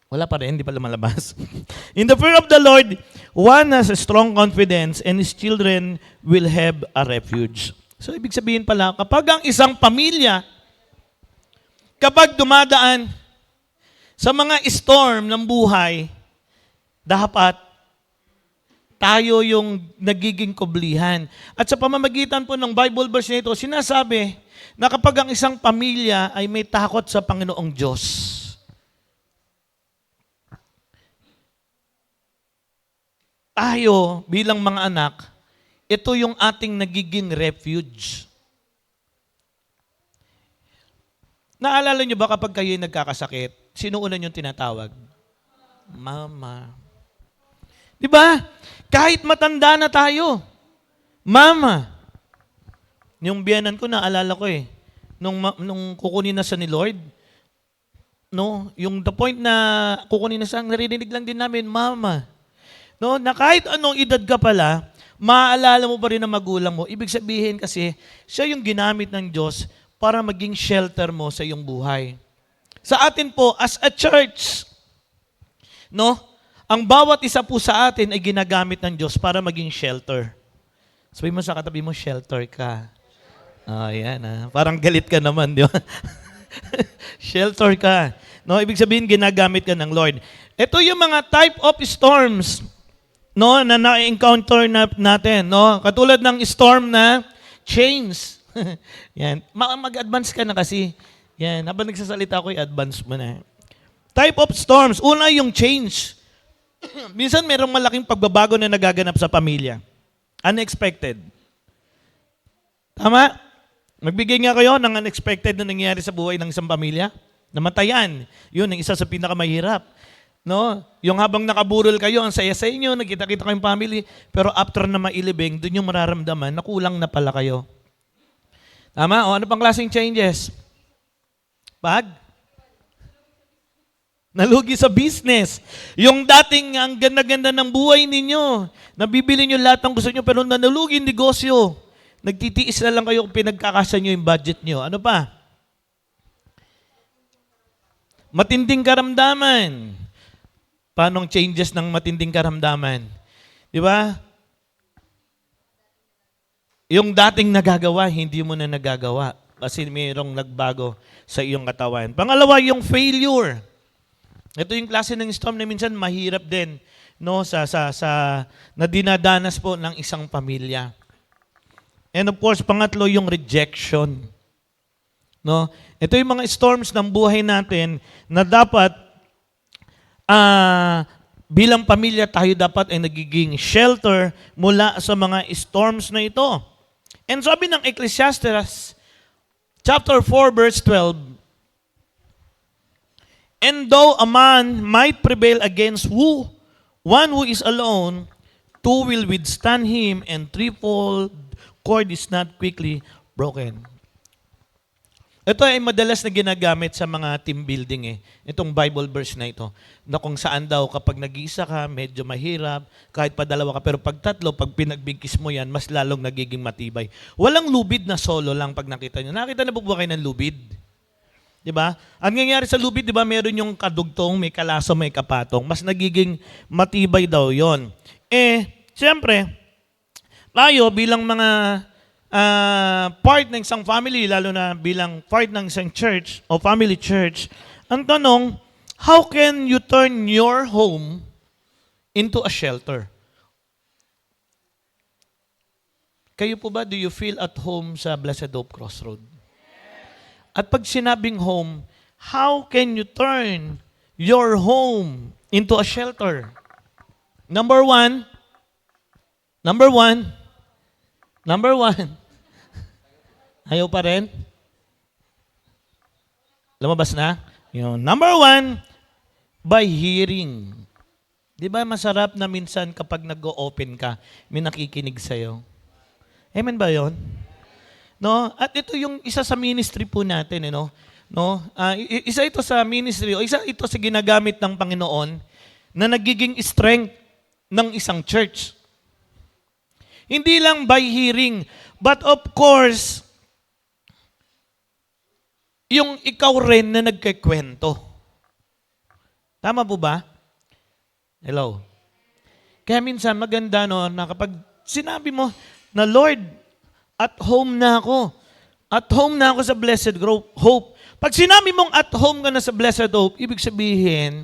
wala pa rin, hindi pala malabas. In the fear of the Lord, one has a strong confidence and his children will have a refuge. So ibig sabihin pala, kapag ang isang pamilya, kapag dumadaan sa mga storm ng buhay, dapat tayo yung nagiging kublihan. At sa pamamagitan po ng Bible verse nito, sinasabi na kapag ang isang pamilya ay may takot sa Panginoong Diyos, tayo bilang mga anak, ito yung ating nagiging refuge. Naalala nyo ba kapag kayo'y nagkakasakit, sino una yung tinatawag? Mama. Di ba? Kahit matanda na tayo, Mama. Yung biyanan ko, naalala ko eh, nung kukunin na siya ni Lord, no, yung the point na kukunin na siya, naririnig lang din namin, Mama. No, na kahit anong edad ka pala, maaalala mo pa rin ang magulang mo. Ibig sabihin kasi, siya yung ginamit ng Diyos para maging shelter mo sa iyong buhay. Sa atin po, as a church, no, ang bawat isa po sa atin ay ginagamit ng Diyos para maging shelter. Sabi mo sa katabi mo, shelter ka. Yan. Parang galit ka naman, di ba? Shelter ka. No, ibig sabihin, ginagamit ka ng Lord. Ito yung mga type of storms, no, na na-encounter natin. No? Katulad ng storm na chains. Yan. Mag-advance ka na kasi. Yan. Habang nagsasalita ko, i-advance mo na. Type of storms. Una yung change. Minsan merong malaking pagbabago na nagaganap sa pamilya. Unexpected. Tama? Magbigay nga kayo ng unexpected na nangyayari sa buhay ng isang pamilya. Namatayan. Yun, ang isa sa pinakamahirap. No? Yung habang nakaburol kayo, ang saya sa inyo, nagkita-kita kayong family, pero after na mailibing, dun yung mararamdaman na kulang na pala kayo. Tama? O ano pang klaseng changes? Nalugi sa business. Yung dating ang ganda-ganda ng buhay ninyo, nabibili nyo lahat ng gusto nyo, pero nalugi yung negosyo. Nagtitiis na lang kayo kung pinagkakasa nyo yung budget nyo. Ano pa? Matinding karamdaman. Paano ang changes ng matinding karamdaman? Di ba? Yung dating nagagawa, hindi mo na nagagawa. Kasi mayroong nagbago sa iyong katawan. Pangalawa, yung failure. Ito yung klase ng storm na minsan mahirap din, no, na dinadanas po ng isang pamilya. And of course, pangatlo yung rejection. No? Ito yung mga storms ng buhay natin na dapat bilang pamilya tayo dapat ay nagiging shelter mula sa mga storms na ito. And sabi ng Ecclesiastes chapter 4 verse 12, and though a man might prevail against one who is alone, two will withstand him, and threefold cord is not quickly broken. Ito ay madalas na ginagamit sa mga team building itong Bible verse na ito, na kung saan daw kapag nag-iisa ka, medyo mahirap, kahit pa dalawa ka, pero pag tatlo, pag pinagbigkis mo yan, mas lalong nagiging matibay. Walang lubid na solo lang pag nakita nyo. Nakita na po ba kayo ng lubid? Diba? Ang nangyayari sa lubid, diba, meron yung kadugtong, may kalaso, may kapatong. Mas nagiging matibay daw yon. Siyempre, tayo bilang mga part ng isang family, lalo na bilang part ng isang church o family church, ang tanong, how can you turn your home into a shelter? Kayo po ba, do you feel at home sa Blessed Hope Crossroad? At pag sinabing home, how can you turn your home into a shelter? Number one. Ayaw pa rin? Lumabas na? Yun. Number one, by hearing. Di ba masarap na minsan kapag nag-o-open ka, may nakikinig sa'yo? Amen ba yun? No? At ito yung isa sa ministry po natin, no? Isa ito sa ministry, o isa ito sa ginagamit ng Panginoon na nagiging strength ng isang church. Hindi lang by hearing, but of course, yung ikaw rin na nagkikwento. Tama po ba? Hello? Kaya minsan maganda na kapag sinabi mo na, Lord, at home na ako. At home na ako sa Blessed Hope. Pag sinabi mong at home ka na sa Blessed Hope, ibig sabihin,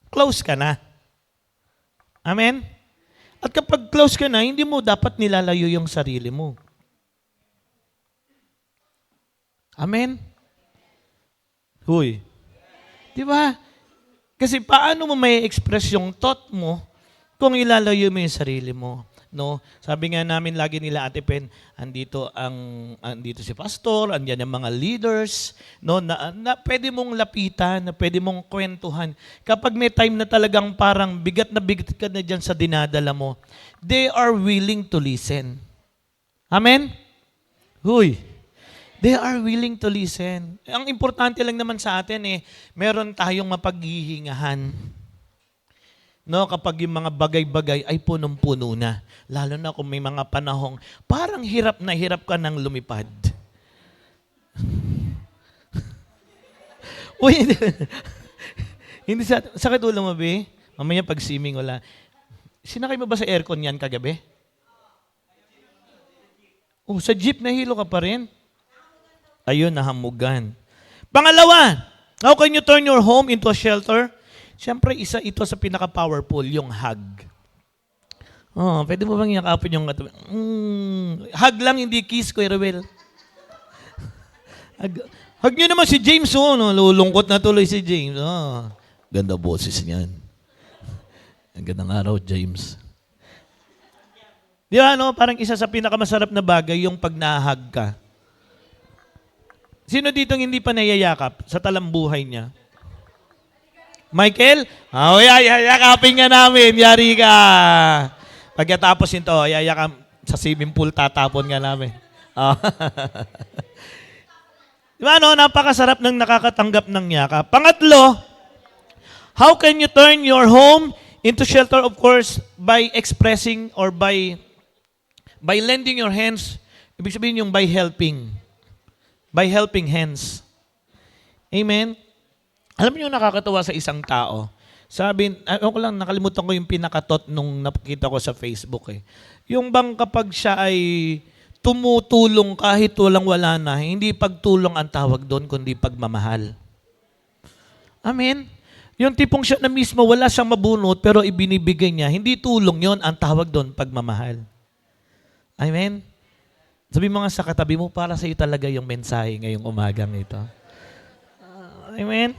close ka na. Amen? At kapag close ka na, hindi mo dapat nilalayo yung sarili mo. Amen? Huy. Di ba? Kasi paano mo may express yung thought mo kung ilalayo mo yung sarili mo? No, sabi nga namin lagi nila Ate Pen, andito si pastor, andiyan yung mga leaders, no, na pwede mong lapitan, na pwede mong kwentuhan. Kapag may time na talagang parang bigat ka na diyan sa dinadala mo, they are willing to listen. Amen? Huy. They are willing to listen. Ang importante lang naman sa atin meron tayong mapaghihingahan. No, kapag yung mga bagay-bagay ay punong-puno na. Lalo na kung may mga panahong parang hirap na hirap ka ng lumipad. Uy, hindi sakit ulo mo, be? Mamaya pag swimming wala. Sinakay mo ba sa aircon yan kagabi? Oh, sa jeep nahilo ka pa rin? Ayun, nahamugan. Pangalawa, how can you turn your home into a shelter? Siyempre, isa ito sa pinaka-powerful, yung hug. Oh, pwede mo bang yakapin yung hug lang, hindi kiss, Kuya Ruel. Hug nyo naman si James, no? Lulungkot na tuloy si James. Oh, ganda boses niyan. Ang gandang araw, James. Di ba, parang isa sa pinakamasarap na bagay, yung pag na-hug ka. Sino dito hindi pa nayayakap sa talambuhay niya? Michael? Yakapin nga namin. Yari ka. Pagkatapos nito, yayakap sa swimming pool, tatapon nga namin. Diba, napakasarap ng nakakatanggap ng yakap. Pangatlo, how can you turn your home into shelter? Of course, by expressing or by lending your hands. Ibig sabihin yung by helping. By helping hands. Amen? Alam niyo nakakatawa sa isang tao. Sabi, ako lang, nakalimutan ko yung pinakatot nung nakita ko sa Facebook. Yung bang kapag siya ay tumutulong kahit walang-wala na, hindi pagtulong ang tawag doon, kundi pagmamahal. Amen? Yung tipong siya na mismo, wala siyang mabunot, pero ibinibigay niya, hindi tulong yon ang tawag doon, pagmamahal. Amen? Sabi mo nga sa katabi mo, para sa iyo talaga yung mensahe ngayong umagang ito. Amen?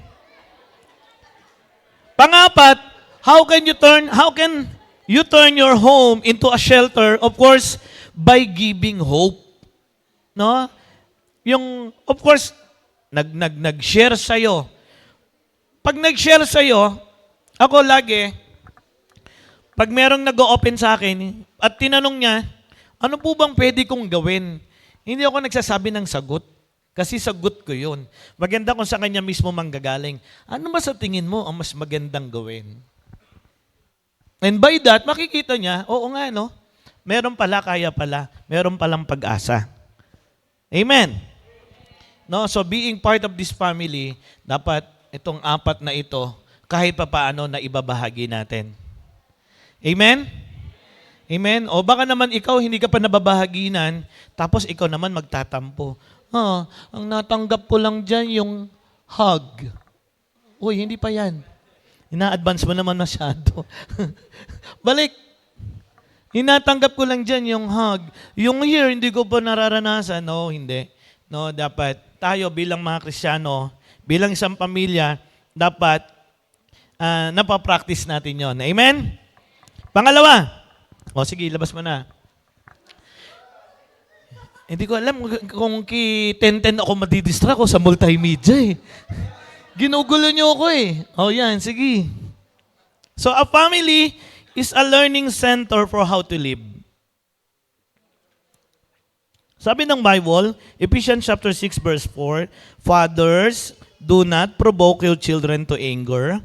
Pangapat, how can you turn your home into a shelter? Of course, by giving hope. No? Yung, of course, nag-share sa'yo. Pag nag-share sa'yo, ako lagi, pag merong nag-open sa akin, at tinanong niya, ano po bang pwede kong gawin? Hindi ako nagsasabi ng sagot. Kasi sagot ko yun. Maganda kung sa kanya mismo manggagaling. Ano ba sa tingin mo ang mas magandang gawin? And by that, makikita niya, oo nga, no? Meron pala, kaya pala. Meron palang pag-asa. Amen. No, so being part of this family, dapat itong apat na ito, kahit pa paano na ibabahagi natin. Amen? Amen? O baka naman ikaw hindi ka pa nababahaginan, tapos ikaw naman magtatampo. Ang natanggap ko lang dyan yung hug. Uy, hindi pa yan. Ina-advance mo naman masyado. Balik. Hinatanggap ko lang dyan yung hug. Yung here, hindi ko pa nararanasan. No, hindi. No, dapat tayo bilang mga Kristiyano, bilang isang pamilya, dapat napapractice natin yon. Amen? Pangalawa. O sige, labas mo na. Hindi ko alam kung ki-10-10 ako madidistract ko sa multimedia eh. Ginugulo niyo ako eh. O yan, sige. So a family is a learning center for how to live. Sabi ng Bible, Ephesians chapter 6 verse 4, Fathers, do not provoke your children to anger,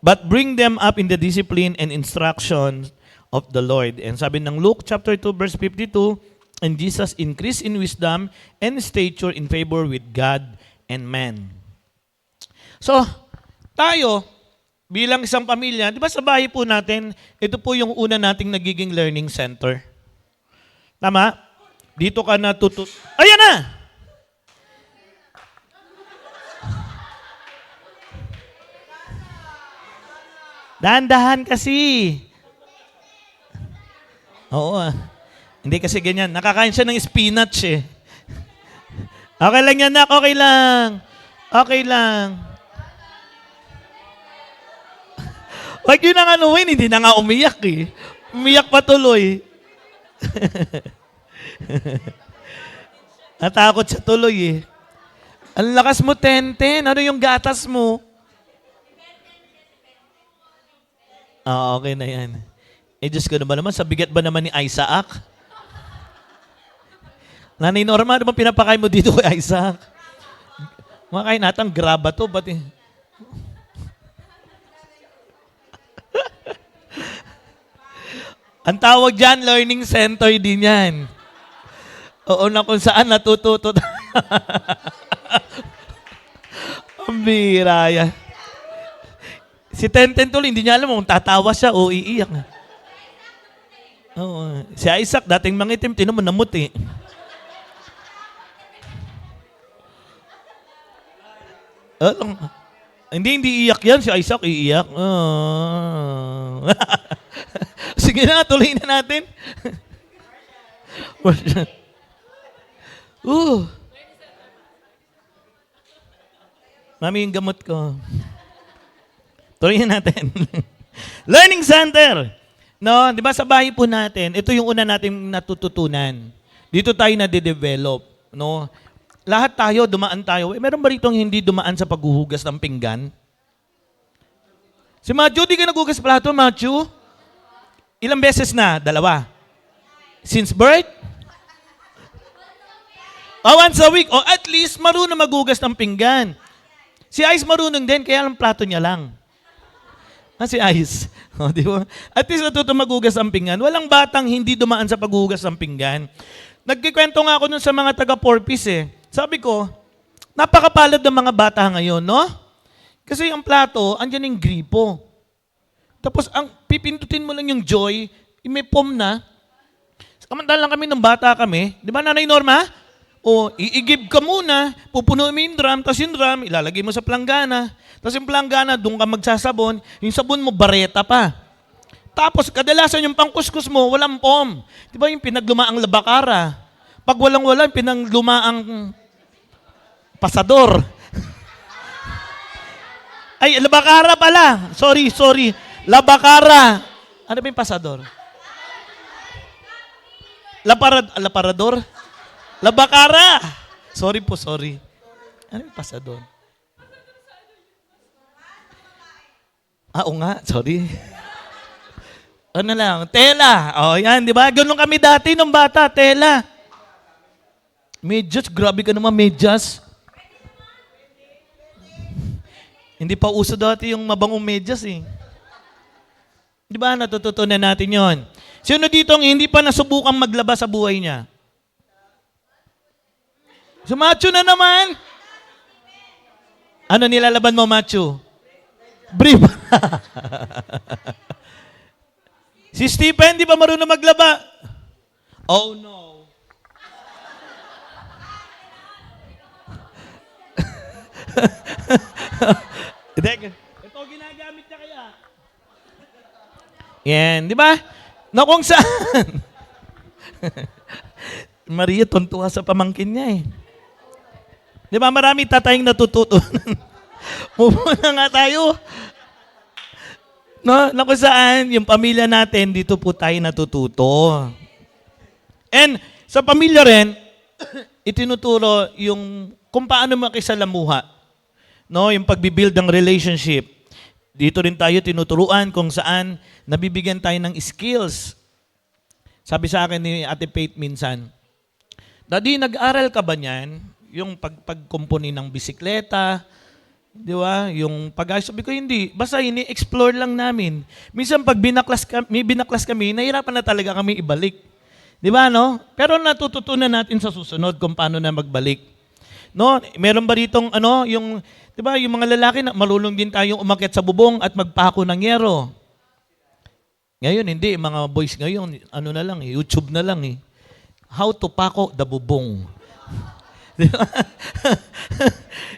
but bring them up in the discipline and instruction of the Lord. And sabi ng Luke chapter 2 verse 52, and Jesus increased in wisdom and stature in favor with God and man. So, tayo, bilang isang pamilya, di ba sa bahay po natin, ito po yung una nating nagiging learning center. Tama? Dito ka Ayan na! Dahan-dahan kasi. Oo Hindi kasi ganyan. Nakakain siya ng spinach eh. Okay lang yan, nak. Okay lang. Okay lang. Huwag yun ang anuhin. Hindi na nga umiyak eh. Umiyak pa tuloy. Natakot siya tuloy eh. Ang lakas mo, Tenten. Ano yung gatas mo? Okay na yan. Diyos ko naman, sa bigat ba naman ni Isaac? Nanay Norma, ano ba pinapakain mo dito kay Isaac? Makain natang graba to, ba't Ang tawag dyan, learning center din yan. Oo na kung saan natututo. Ang bira yan. Si Tenten tuloy, hindi niya alam kung tatawa siya o iiyak. Oo. Si Isaac, dating mangitim, tinan mo namuti. Hindi iiyak yan. Si Isaac, iiyak. Sige na, tuloy na natin. Mami, yung gamot ko. Tuloy na natin. Learning center. No, 'di ba sa bahay po natin, ito yung una nating natututunan. Dito tayo na-develop, no? Lahat tayo dumaan tayo. Meron ba ritong hindi dumaan sa paghuhugas ng pinggan? Si Matthew, di ka naghugas plato, Matthew? Ilang beses na? 2. Since birth? Once a week. O at least marunong maghugas ng pinggan. Si Ice marunong din, kaya lang plato niya lang. Si Ice. Di ba? At least natuto maghugas ang pinggan. Walang batang hindi dumaan sa paghugas ng pinggan. Nagkikwento nga ako nun sa mga taga-Porpis eh. Sabi ko, napakapalad ng mga bata ngayon, no? Kasi ang plato, andyan yung gripo. Tapos ang pipindutin mo lang yung joy, may pom na. Samantalang kami ng bata kami, di ba Nanay Norma? O, iigib ka muna, pupunuin mo yung drum, tapos yung drum, ilalagay mo sa planggana. Tapos yung planggana, doon ka magsasabon, yung sabon mo, bareta pa. Tapos, kadalasan yung pangkuskus mo, walang pom. Di ba yung pinaglumaang labakara? Pag walang-wala, pinaglumaang pasador. Ay, Labacara pala. Sorry. Labacara. Ano ba yung pasador? Laparador? Labacara. Sorry. Ano yung pasador? Oo nga, sorry. Ano lang, tela. O, yan, di ba? Ganun kami dati nung bata, tela. Medyas, grabe ka naman, medyas. Hindi pa uso dati yung mabangong medyas eh. Di ba, natututunan natin yon. Sino dito ang hindi pa nasubukang maglaba sa buhay niya? So, macho na naman. Ano nilalaban mo, macho? Brief. Si Stephen, di ba marunong maglaba? Oh, no. Ito ginagamit niya kaya. Yan, di ba? Na kung saan. Maria, tuntua sa pamangkin niya eh. Di ba, marami tatayong natututunan. Muna nga tayo. No, na kung saan, yung pamilya natin, dito po tayo natututo. And sa pamilya rin, itinuturo yung kung paano makisalamuha. No, yung pagbibuild ng relationship. Dito rin tayo tinuturuan kung saan nabibigyan tayo ng skills. Sabi sa akin ni Ate Faith minsan, Daddy, nag-aral ka ba niyan? Yung pagkumpuni ng bisikleta, di ba? Yung sabi ko, hindi. Basta ini-explore lang namin. Minsan pag binaklas kami, nahirapan na talaga kami ibalik. Di ba, no? Pero natututunan natin sa susunod kung paano na magbalik. No? Meron ba ditong, di ba, yung mga lalaki, marunong din tayong umakyat sa bubong at magpako ng yero. Ngayon, hindi. Mga boys ngayon, na lang, YouTube na lang eh. How to pako the bubong. Di ba?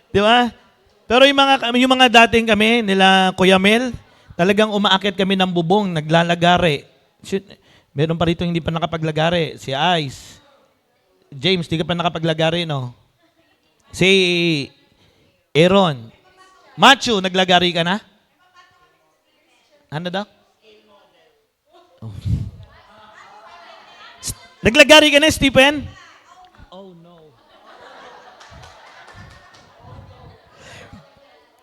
Di ba? Pero yung mga dating kami, nila Kuya Mel, talagang umaakyat kami ng bubong, naglalagare. Meron pa rito hindi pa nakapaglagare. Si Ice. James, di ka pa nakapaglagare, no? Si Aaron. Machu, naglagari ka na? Ano daw? Oh. Naglagari ka na, Stephen? Oh, no.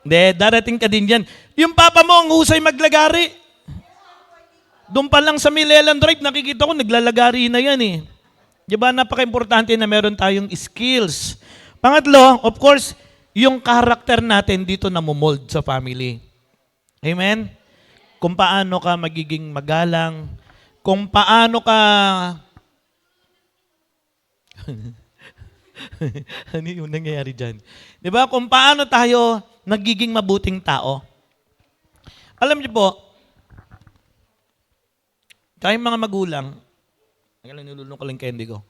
Hindi, darating ka din dyan. Yung papa mo, ang husay maglagari. Doon pa lang sa Milelan Drive, nakikita ko, naglalagari na yan eh. Diba, napaka-importante na meron tayong skills. Pangatlo, of course, yung karakter natin dito namumold sa family. Amen? Kung paano ka magiging magalang, kung paano ka... ano yung nangyayari dyan? Diba, kung paano tayo nagiging mabuting tao. Alam niyo po, tayong mga magulang, nilulunok ko lang candy ko.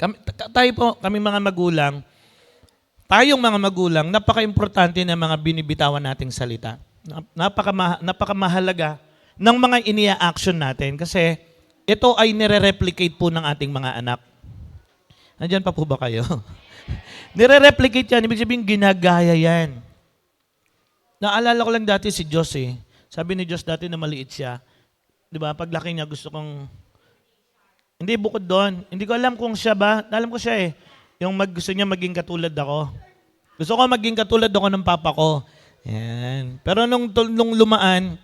Kami mga magulang, tayong mga magulang, napaka-importante ng mga binibitawan nating salita. Napakamahalaga ng mga inia-action natin kasi ito ay nire-replicate po ng ating mga anak. Nandyan pa po ba kayo? Nire-replicate yan, ibig sabihin ginagaya yan. Naalala ko lang dati si Diyos eh. Sabi ni Diyos dati na maliit siya. Di ba? Paglaki niya gusto kong... Hindi, bukod doon. Hindi ko alam kung siya ba. Alam ko siya eh. Yung gusto niya maging katulad ako. Gusto ko maging katulad ako ng papa ko. Yan. Pero nung lumaan,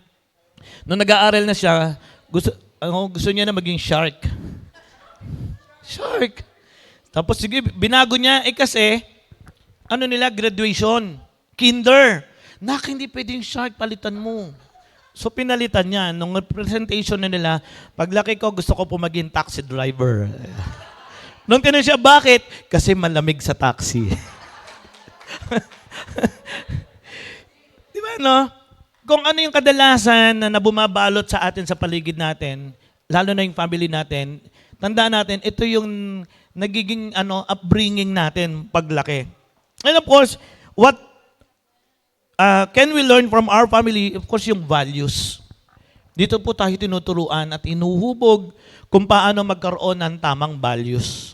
nung nag-aaral na siya, gusto niya na maging shark. Shark. Tapos sige, binago niya. Kasi, graduation. Kinder. Nak, hindi pwedeng shark, palitan mo. So pinalitan niya. Nung presentation na nila, paglaki ko, gusto ko po maging taxi driver. Nung tinanong siya, bakit? Kasi malamig sa taxi. Di ba, no? Kung ano yung kadalasan na bumabalot sa atin sa paligid natin, lalo na yung family natin, tandaan natin, ito yung nagiging upbringing natin paglaki. And of course, what can we learn from our family? Of course, yung values. Dito po tayo tinuturuan at inuhubog kung paano magkaroon ng tamang values.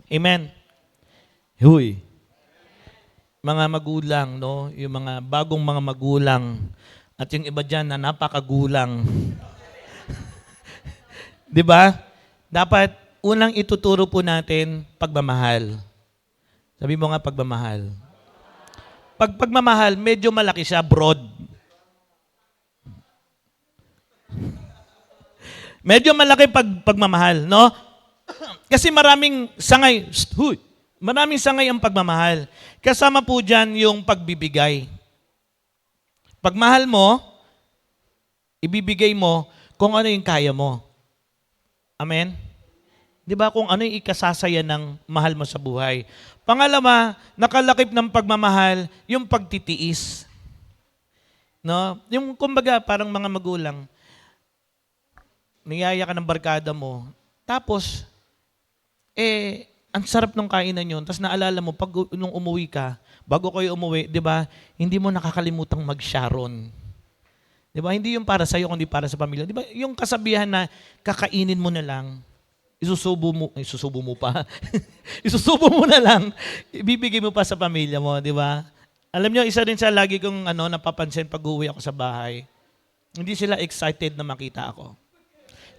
Amen? Huy. mga magulang, no? Yung mga bagong mga magulang. At yung iba dyan na napakagulang. Di ba? Dapat unang ituturo po natin pagmamahal. Sabi mo nga pagmamahal. Pag pagmamahal, medyo malaki siya, broad. Medyo malaki pagmamahal, no? Kasi maraming sangay ang pagmamahal. Kasama po dyan yung pagbibigay. Pagmahal mo, ibibigay mo kung ano yung kaya mo. Amen? Di ba kung ano yung ikasasaya ng mahal mo sa buhay. Pangalawa, nakalakip ng pagmamahal, yung pagtitiis. No? Yung kumbaga parang mga magulang, niyaya ka ng barkada mo, tapos, ang sarap ng kainan yun, tapos naalala mo, pag nung umuwi ka, bago kayo umuwi, di ba, hindi mo nakakalimutang mag-sharon. Di ba? Hindi yung para sa'yo, kundi para sa pamilya. Di ba? Yung kasabihan na kakainin mo na lang, isusubo mo pa. Isusubo mo na lang, ibibigay mo pa sa pamilya mo, di ba? Alam nyo, isa rin sa lagi kong napapansin pag uwi ako sa bahay, hindi sila excited na makita ako.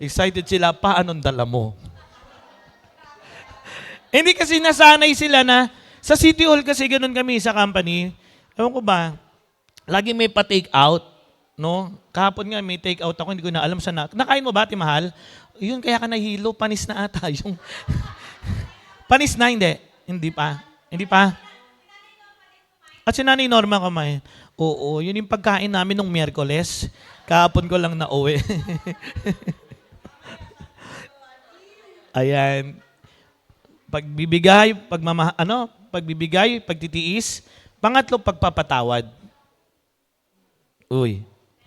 Excited sila, paanong dala mo? Hindi kasi nasanay sila na, sa City Hall kasi ganun kami sa company, ewan ko ba, laging may pa-take out, no? Kahapon nga may take out ako, hindi ko na alam saan na. Nakain mo ba, Timahal? Yun, kaya ka nahilo, panis na ata yung... Panis na, hindi. Hindi pa. Hindi pa. At si Nanay Norma kumain. Oo, yun yung pagkain namin nung Miyerkules. Kahapon ko lang nauwi. Ayan. Pagbibigay, pagbibigay, pagtitiis. Pangatlo, pagpapatawad. Uy,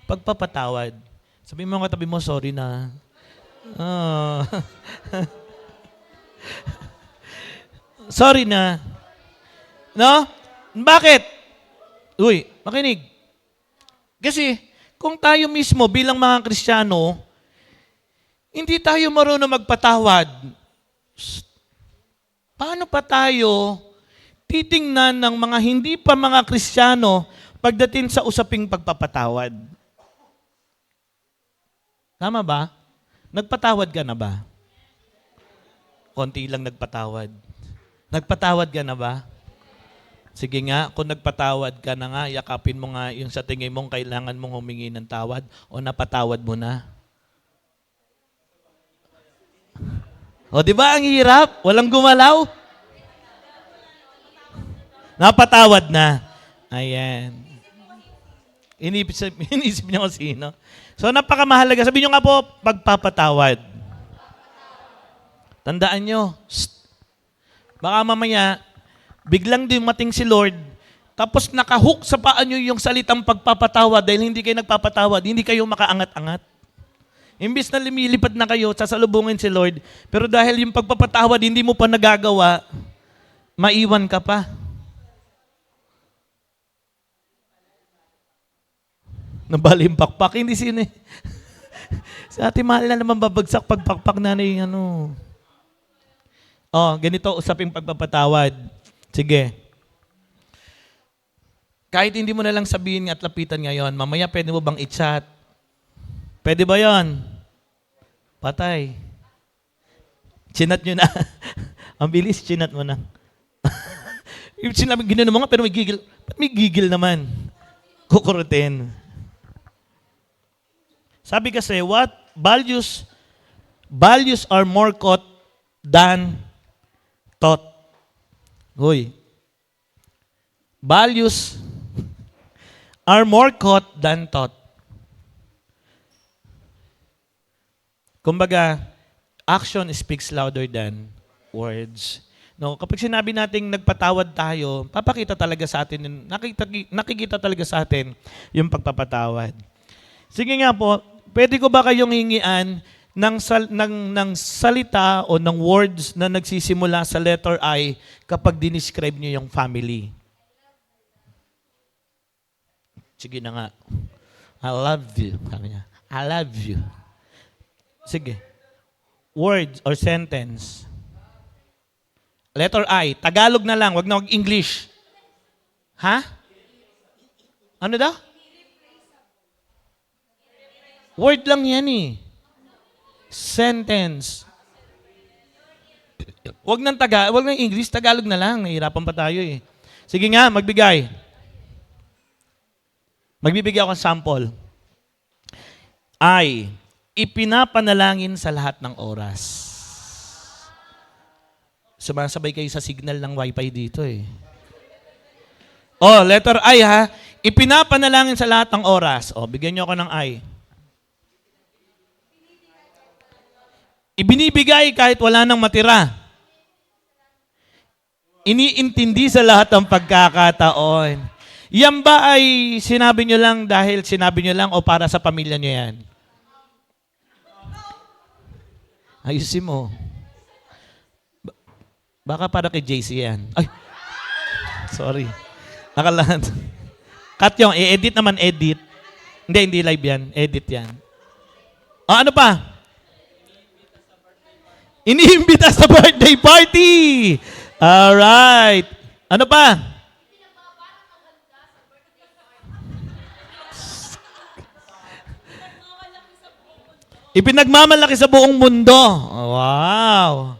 pagpapatawad. Sabi mo katabi mo, sorry na. Oh. Sorry na. No? Bakit? Uy, makinig. Kasi, kung tayo mismo bilang mga Kristiyano, hindi tayo marunong magpatawad, paano pa tayo titingnan ng mga hindi pa mga Kristiyano pagdating sa usaping pagpapatawad? Tama ba? Nagpatawad ka na ba? Konti lang nagpatawad. Nagpatawad ka na ba? Sige nga, kung nagpatawad ka na nga, yakapin mo nga yung sa tingin mong kailangan mong humingi ng tawad o napatawad mo na. O, di ba ang hirap? Walang gumalaw? Napatawad na. Ayan. Inisip niyo kung sino. So, napakamahalaga. Sabi niyo nga po, pagpapatawad. Tandaan niyo, baka mamaya, biglang dumating si Lord, tapos nakahook sa paa niyo yung salitang pagpapatawad dahil hindi kayo nagpapatawad, hindi kayo makaangat-angat. Imbis na lumilipad na kayo, sasalubungin si Lord, pero dahil yung pagpapatawad hindi mo pa nagagawa, maiwan ka pa. Nabali yung pakpak, hindi sino eh. Sa ating mahal na naman babagsak pagpakpak na yung ganito usaping pagpapatawad. Sige. Kahit hindi mo na lang sabihin at lapitan ngayon, mamaya pwede mo bang i-chat? Pwede ba yon? Patay. Chinat nyo na. Ang bilis, chinat mo na. Sinabi, ginawa mo nga, pero may gigil. Ba't may gigil naman? Kukurutin. Sabi kasi, what values are more caught than taught. Hoy. Values are more caught than taught. Kumbaga, action speaks louder than words. No, kapag sinabi nating nagpatawad tayo, papakita talaga sa atin, nakikita talaga sa atin yung pagpapatawad. Sige nga po, pwede ko ba kayong hingian ng salita o ng words na nagsisimula sa letter I kapag dinescribe niyo yung family? Sige na nga. I love you. Sabi niya, I love you. Sige. Words or sentence. Letter I. Tagalog na lang, wag na wag English. Ha? Ano daw? Word lang yan eh. Sentence. Wag ng English, Tagalog na lang. Nahihirapan pa tayo eh. Sige nga, magbigay. Magbibigay ako ng sample. I, ipinapanalangin sa lahat ng oras. Sumasabay kayo sa signal ng wifi dito eh. Oh, letter I ha. Ipinapanalangin sa lahat ng oras. Oh, bigyan niyo ako ng I. Ibinibigay kahit wala nang matira. Iniintindi sa lahat ng pagkakataon. Yan ba ay sinabi nyo lang dahil sinabi nyo lang o para sa pamilya nyo yan? Ayusin mo. Baka para kay JC yan. Ay, sorry. Nakalaan. Cut yung, i-edit naman, edit. Hindi live yan. Edit yan. O, ano pa? Iniimbita sa birthday party. Alright. Ano pa? Ipinagmamalaki sa buong mundo. Wow.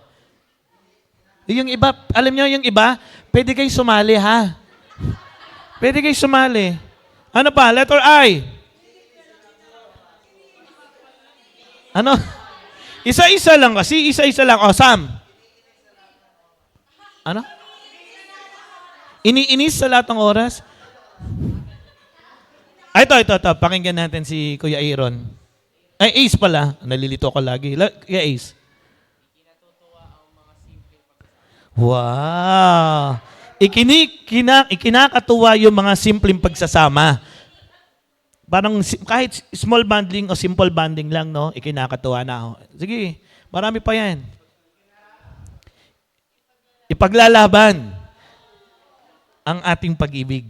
Yung iba, alam niyo yung iba, pwede kayo sumali ha. Pwede kayo sumali. Ano pa? Letter I. Ano? Isa-isa lang kasi. Isa-isa lang. O, Sam. Ano? Iniinis sa lahat ng oras? Ay, ito. Pakinggan natin si Kuya Aaron. Ay, Ace pala. Nalilito ko lagi. Kuya Ace. Wow. Ikinakatuwa yung mga simpleng pagsasama. Parang kahit small bonding o simple bonding lang, no? Ikinakatuwa na. Sige, marami pa yan. Ipaglalaban ang ating pag-ibig.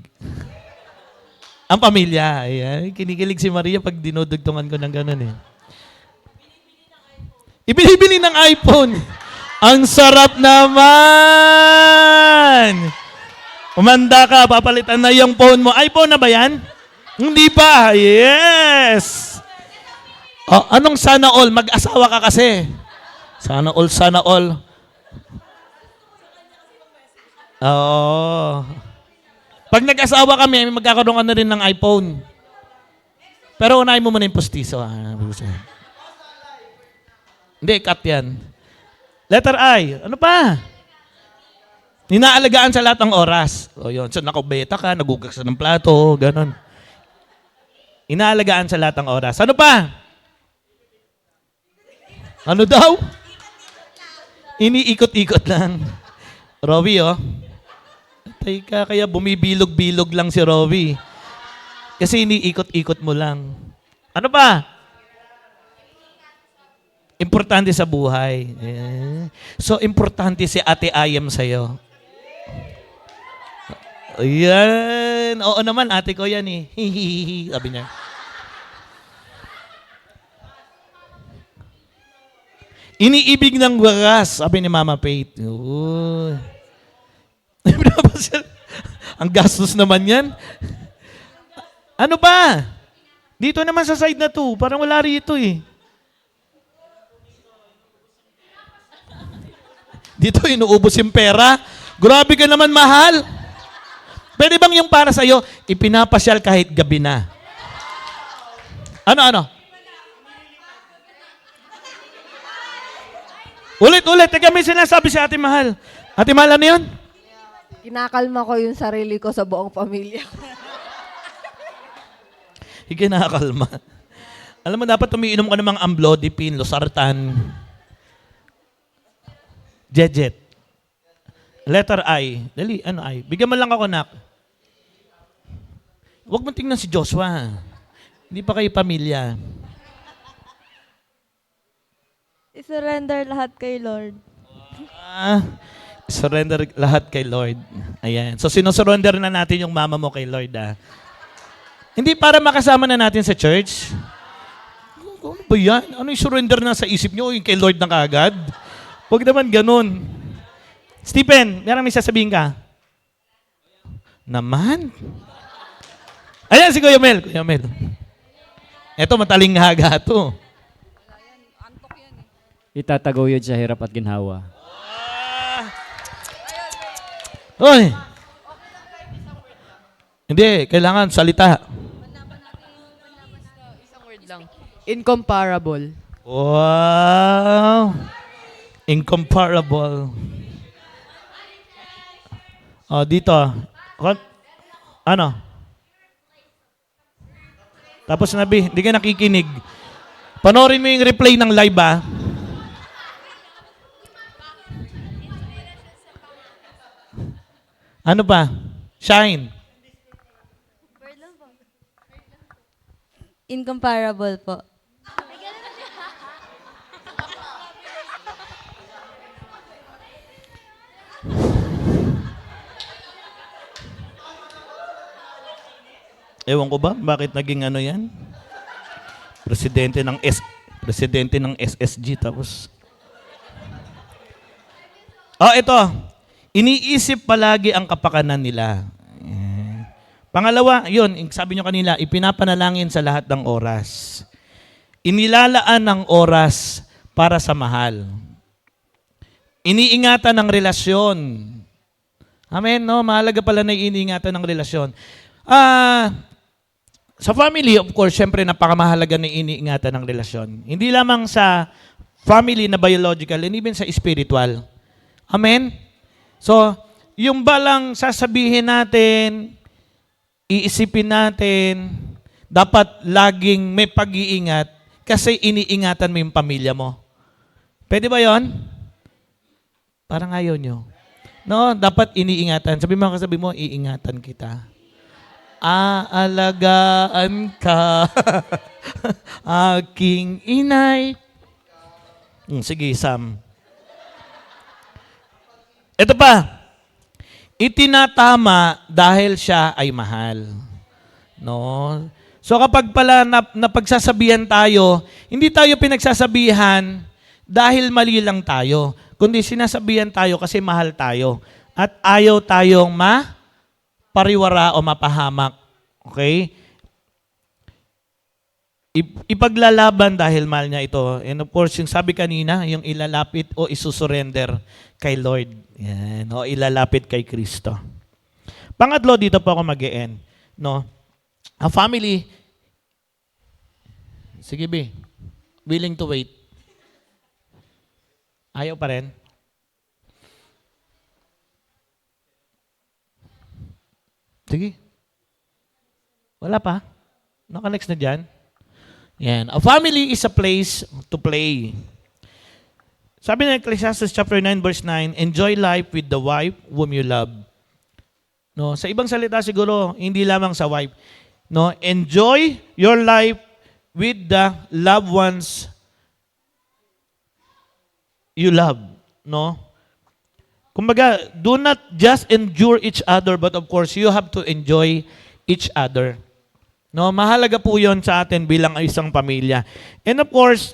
Ang pamilya. Ayan. Kinikilig si Maria pag dinudugtungan ko ng ganun eh. Ibinibili ng iPhone. Ang sarap naman! Umanda ka, papalitan na yung phone mo. iPhone na ba yan? Hindi pa. Yes! Oh, anong sana all? Mag-asawa ka kasi. Sana all. Oo. Pag nag-asawa kami, magkakaroon ka na rin ng iPhone. Pero unahin mo muna yung postiso. Hindi, cut yan. Letter I. Ano pa? Inaalagaan sa lahat ng oras. O yun. So, nakubeta ka, nagugas ka ng plato, ganon. Inaalagaan sa lahat ng oras. Ano pa? Ano daw? Iniikot-ikot lang. Rowie, oh. Teka, kaya bumibilog-bilog lang si Rowie. Kasi iniikot-ikot mo lang. Ano pa? Importante sa buhay. Yeah. So, importante si Ate Ayam sa'yo. Ayan. Oo naman, ate ko yan eh. Hihihihi, sabi niya. Iniibig ng wagas, sabi ni Mama Faith. Ang gastos naman yan. Ano ba? Dito naman sa side na to, parang wala rito eh. Dito inuubos yung pera. Grabe ka naman, mahal. Pwede bang yung para sa'yo, ipinapasyal kahit gabi na? Ano? Ulit. Teka, may sinasabi si Ate Mahal. Ate Mahal, ano yun? Kinakalma ko yung sarili ko sa buong pamilya. Ikinakalma. Alam mo, dapat umiinom ka ng mga amlodipine, losartan. Jejet. Letter I. Dali, ano I? Bigyan mo lang ako, nak. Huwag mo tingnan si Joshua. Hindi pa kayo pamilya. I-surrender lahat kay Lord. Surrender lahat kay Lord. Ayan. So, sinusurrender na natin yung mama mo kay Lord, ah. Hindi para makasama na natin sa church. Ano ba yan? Ano yung surrender na sa isip nyo? Yung kay Lord na kaagad? Huwag naman ganun. Stephen, may sasabihin ka? Naman? Ayan si Kuya Mel. Kuya Mel. Ito, mataling haga to. Itataguyod sa hirap at ginhawa. Hoy! Hindi, kailangan salita. Incomparable. Wow! Incomparable. Oh, dito. Ano? Tapos sinabi, hindi ka nakikinig. Panoorin mo yung replay ng live, ah. Ano pa? Shine. Incomparable po. Ewan ko ba bakit naging ano yan? Presidente ng SSG tapos. Oh, ito. Iniisip palagi ang kapakanan nila. Pangalawa, yun, sabi nyo kanila, ipinapanalangin sa lahat ng oras. Inilalaan ng oras para sa mahal. Iniingatan ng relasyon. Amen, no? Mahalaga pala na iniingatan ng relasyon. Sa family, of course, syempre napakamahalaga na iniingatan ng relasyon. Hindi lamang sa family na biological, and even sa spiritual. Amen? So, yung balang sasabihin natin, iisipin natin, dapat laging may pag-iingat kasi iniingatan mo yung pamilya mo. Pwede ba yon? Parang ayaw nyo. No, dapat iniingatan. Sabi mo, iingatan kita. Aalagaan ka, aking inay. Sige, Sam. Ito pa. Itinatama dahil siya ay mahal. No? So kapag pala napagsasabihan tayo, hindi tayo pinagsasabihan dahil mali lang tayo, kundi sinasabihan tayo kasi mahal tayo at ayaw tayong pariwara o mapahamak. Okay? Ipaglalaban dahil mahal niya ito. And of course, yung sabi kanina, yung ilalapit o isusurrender kay Lord. Yan. O ilalapit kay Kristo. Pangatlo, dito po ako mag-e-end. No? A family, sige B, willing to wait. Ayaw pa rin. Sige. Wala pa. Naka-next na dyan. Yan. A family is a place to play. Sabi ng Ecclesiastes chapter 9 verse 9, enjoy life with the wife whom you love. No, sa ibang salita siguro, hindi lamang sa wife. No, enjoy your life with the loved ones you love, no? Kumbaga, do not just endure each other, but of course, you have to enjoy each other. No, mahalaga po 'yon sa atin bilang isang pamilya. And of course,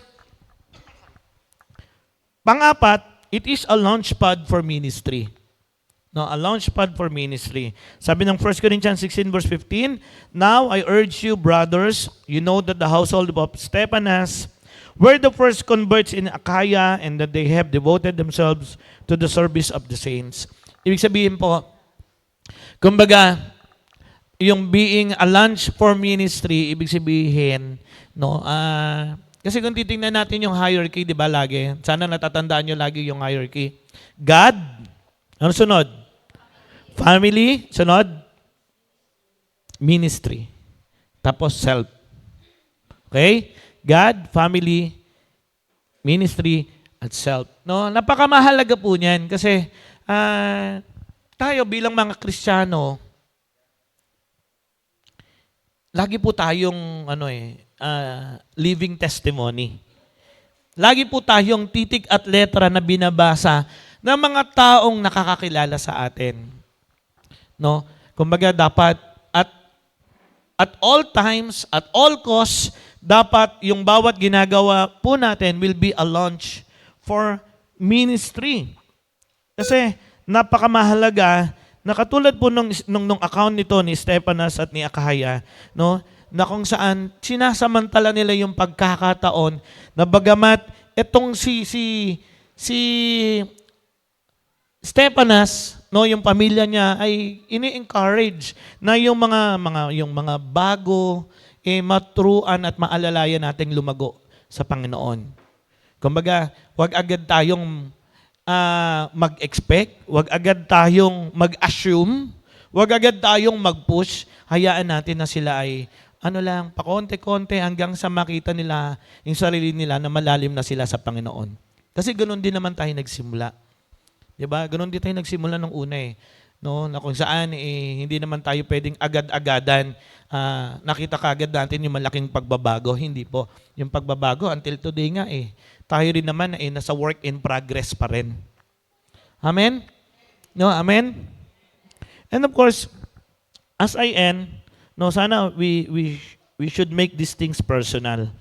pang-apat, it is a launchpad for ministry. No, a launchpad for ministry. Sabi ng 1 Corinthians 16 verse 15, now I urge you, brothers, you know that the household of Stephanas were the first converts in Achaia and that they have devoted themselves to the service of the saints. Ibig sabihin po, kumbaga, yung being a launch for ministry, ibig sabihin, no, kasi kung titingnan natin yung hierarchy, di ba, lagi, sana natatandaan nyo lagi yung hierarchy. God, ano sunod? Family, sunod? Ministry. Tapos self. Okay? God, family, ministry, at self. No, napakamahalaga po niyan kasi tayo bilang mga Kristiyano, lagi po tayong living testimony. Lagi po tayong titik at letra na binabasa ng mga taong nakakakilala sa atin. No? Kumbaga dapat at all times, at all costs, dapat yung bawat ginagawa po natin will be a launch for ministry. Kasi napakamahalaga na katulad po nung account nito ni Stephanas at ni Akaya, no, na kung saan sinasamantala nila yung pagkakataon na bagamat itong si Stephanas, no, yung pamilya niya ay ini-encourage na yung mga bago matruan at maalalayan nating lumago sa Panginoon. Kumbaga, wag agad tayong mag-expect, wag agad tayong mag-assume, wag agad tayong mag-push. Hayaan natin na sila ay pakonte-konte hanggang sa makita nila yung sarili nila na malalim na sila sa Panginoon. Kasi ganoon din naman tayo nagsimula. 'Di ba? Ganoon din tayo nagsimula nung una no, na kung saan hindi naman tayo pwedeng agad-agadan nakita kaagad natin yung malaking pagbabago. Hindi po. Yung pagbabago until today nga tayo rin naman nasa work in progress pa rin. Amen? No, amen? And of course, as I end, no, sana we should make these things personal.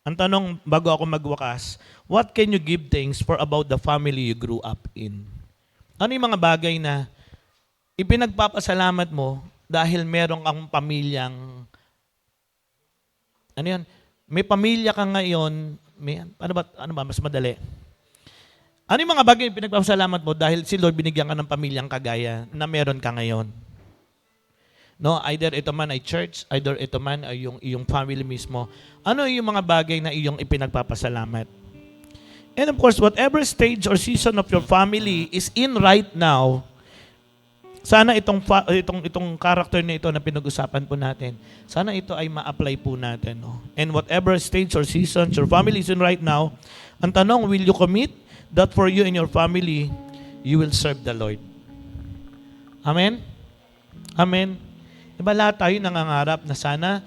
Ang tanong bago ako magwakas, what can you give thanks for about the family you grew up in? Ano yung mga bagay na ipinagpapasalamat mo dahil merong ang pamilyang, may pamilya ka ngayon, ano ba, mas madali? Ano yung mga bagay yung pinagpapasalamat mo dahil si Lord binigyan ka ng pamilyang kagaya na meron ka ngayon? No, either ito man ay church, either ito man ay iyong family mismo. Ano yung mga bagay na iyong ipinagpapasalamat? And of course, whatever stage or season of your family is in right now, sana itong character na ito na pinag-usapan po natin, sana ito ay ma-apply po natin. No? And whatever stage or season your family is in right now, ang tanong, will you commit that for you and your family, you will serve the Lord? Amen? Amen? Diba lahat tayo nangangarap na sana,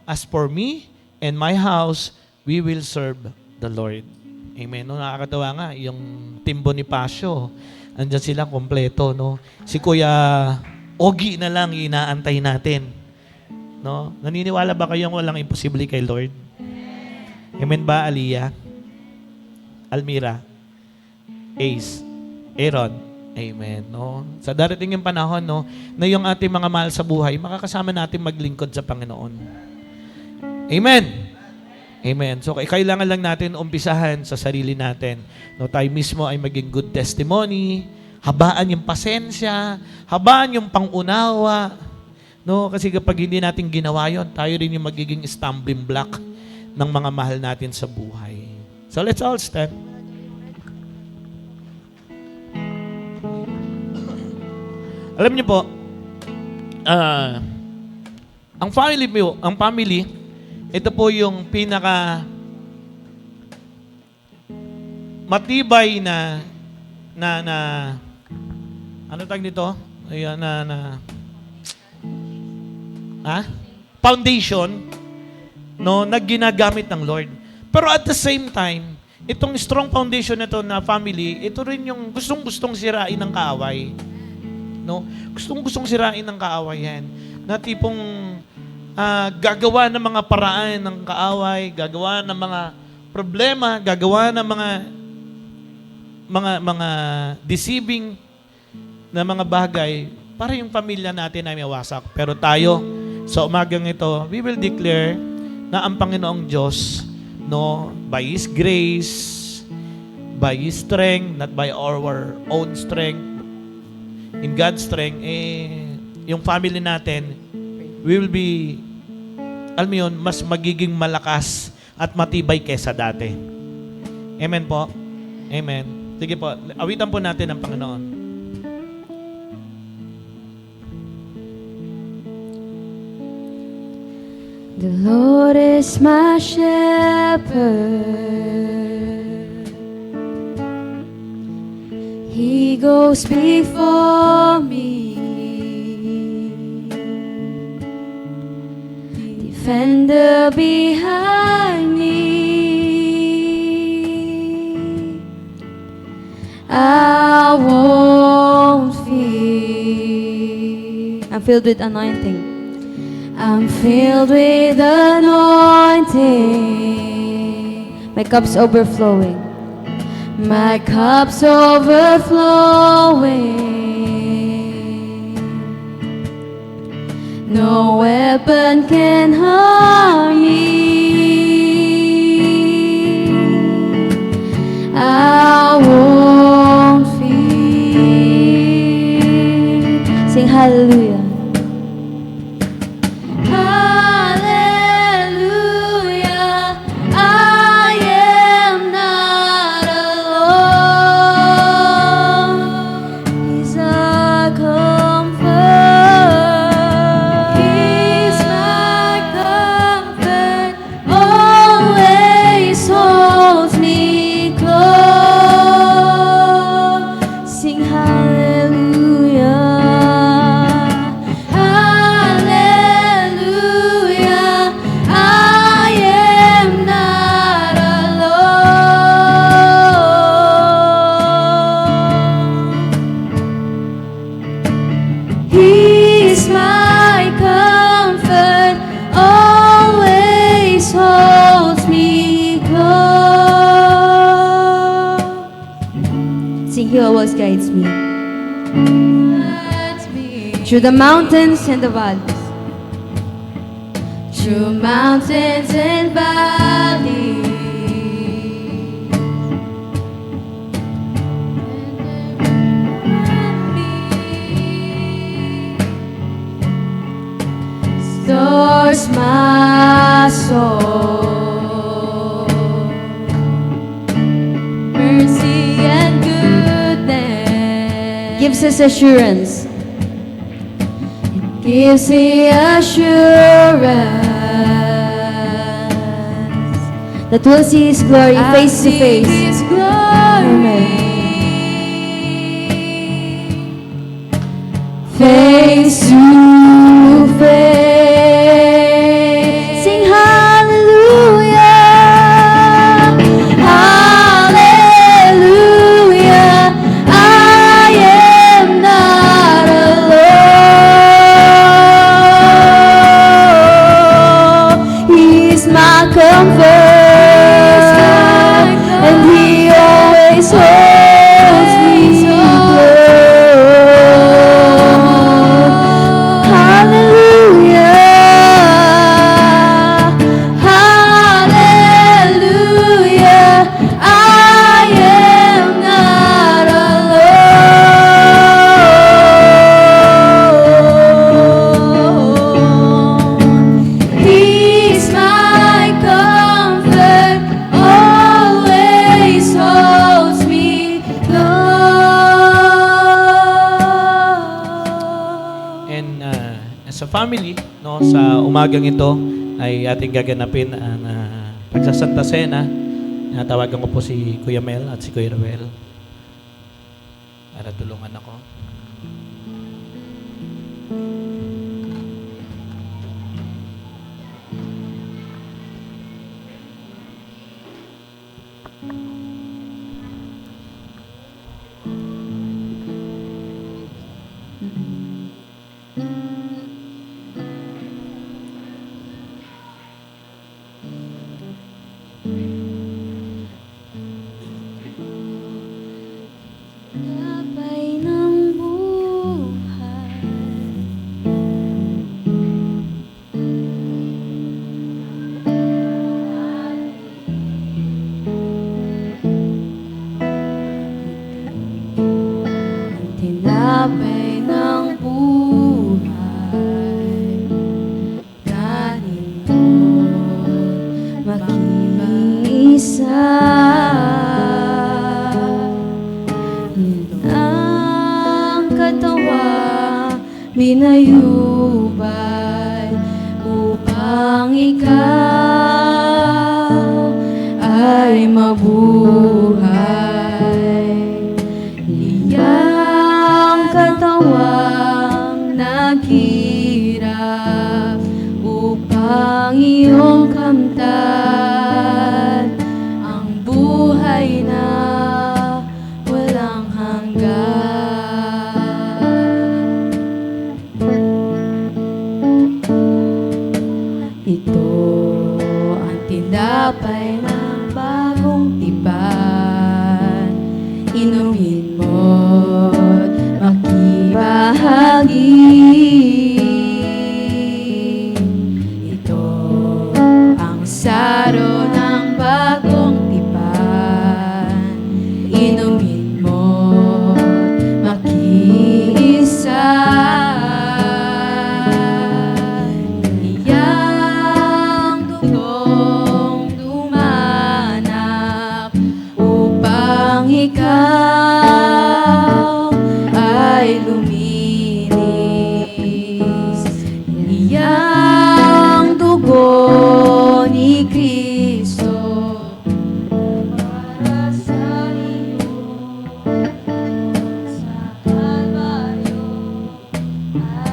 as for me and my house, we will serve the Lord. Amen. No, nakakatawa nga, yung Team Bonifacio, andyan sila kompleto, no? Si Kuya Ogie na lang inaantay natin. No? Naniniwala ba kayong walang imposible kay Lord? Amen ba, Aliyah? Almira? Ace? Aaron? Amen. No? Sa darating yung panahon, no, na yung ating mga mahal sa buhay, makakasama natin maglingkod sa Panginoon. Amen. Amen. So, kailangan lang natin umpisahan sa sarili natin. No, tayo mismo ay maging good testimony, habaan yung pasensya, habaan yung pangunawa. No, kasi kapag hindi natin ginawa yun, tayo rin yung magiging stumbling block ng mga mahal natin sa buhay. So, let's all stand. Alam niyo po, ang family, ito po yung pinaka matibay na ano tawag nito? Ayan, foundation, no, na ginagamit ng Lord. Pero at the same time, itong strong foundation na ito na family, ito rin yung gustong-gustong sirain ng kaaway. No? Gustong-gustong sirain ng kaaway yan. Na tipong gagawa ng mga paraan ng kaaway, gagawa ng mga problema, gagawa ng mga deceiving na mga bagay para yung pamilya natin ay mawasak. Pero tayo, sa umagang ito, we will declare na ang Panginoong Diyos, no, by His grace, by His strength, not by our own strength, in God's strength, yung family natin, we will be, alam mo yun, mas magiging malakas at matibay kesa dati. Amen po? Amen. Sige po, awitan po natin ang Panginoon. The Lord is my shepherd. He goes before me. Defender behind me. I won't fear. I'm filled with anointing. I'm filled with anointing. My cup's overflowing. my cup's overflowing. No weapon can harm me. I won't fear. Sing hallelujah. Hallelujah, I am not alone. He's our comfort. He's my comfort. Always holds me close. Sing hallelujah. Hallelujah, I am not alone. He's my comfort, always holds me close. Sing, He always guides me. Guides me Through the mountains and the valleys. through mountains and valleys. Stores my soul, mercy and goodness Gives us assurance. gives me assurance That we'll see His glory I face to see face. His glory face to face. Sing hallelujah. Hallelujah, I am not alone. He's my comfort, and He always holds me close. Hallelujah, hallelujah, I am not alone. He's my comfort, always holds me close. And as a family, no, sa umagang ito ay ating gaganapin ang pagsasanta Sena. Natawagan ko po si Kuya Mel at si Kuya Ruel para tulungan ako. Gabay ng buhay, tinapay ng buhay, kanin mo't makimisa. Ang katawan binayubay upang ikaw ay mabuhay. Liyang katawang naghirap upang iyong kamtan ang buhay na walang hanggan. Ito ang tinapay ng bagong tipan, Ito ang saro ng bagong tipan. Inumin mo't makiisa. Iyang dugong dumanap upang ikaw ay luminis. Iyang dugo ni Kristo para sa iyo sa Kalbaryo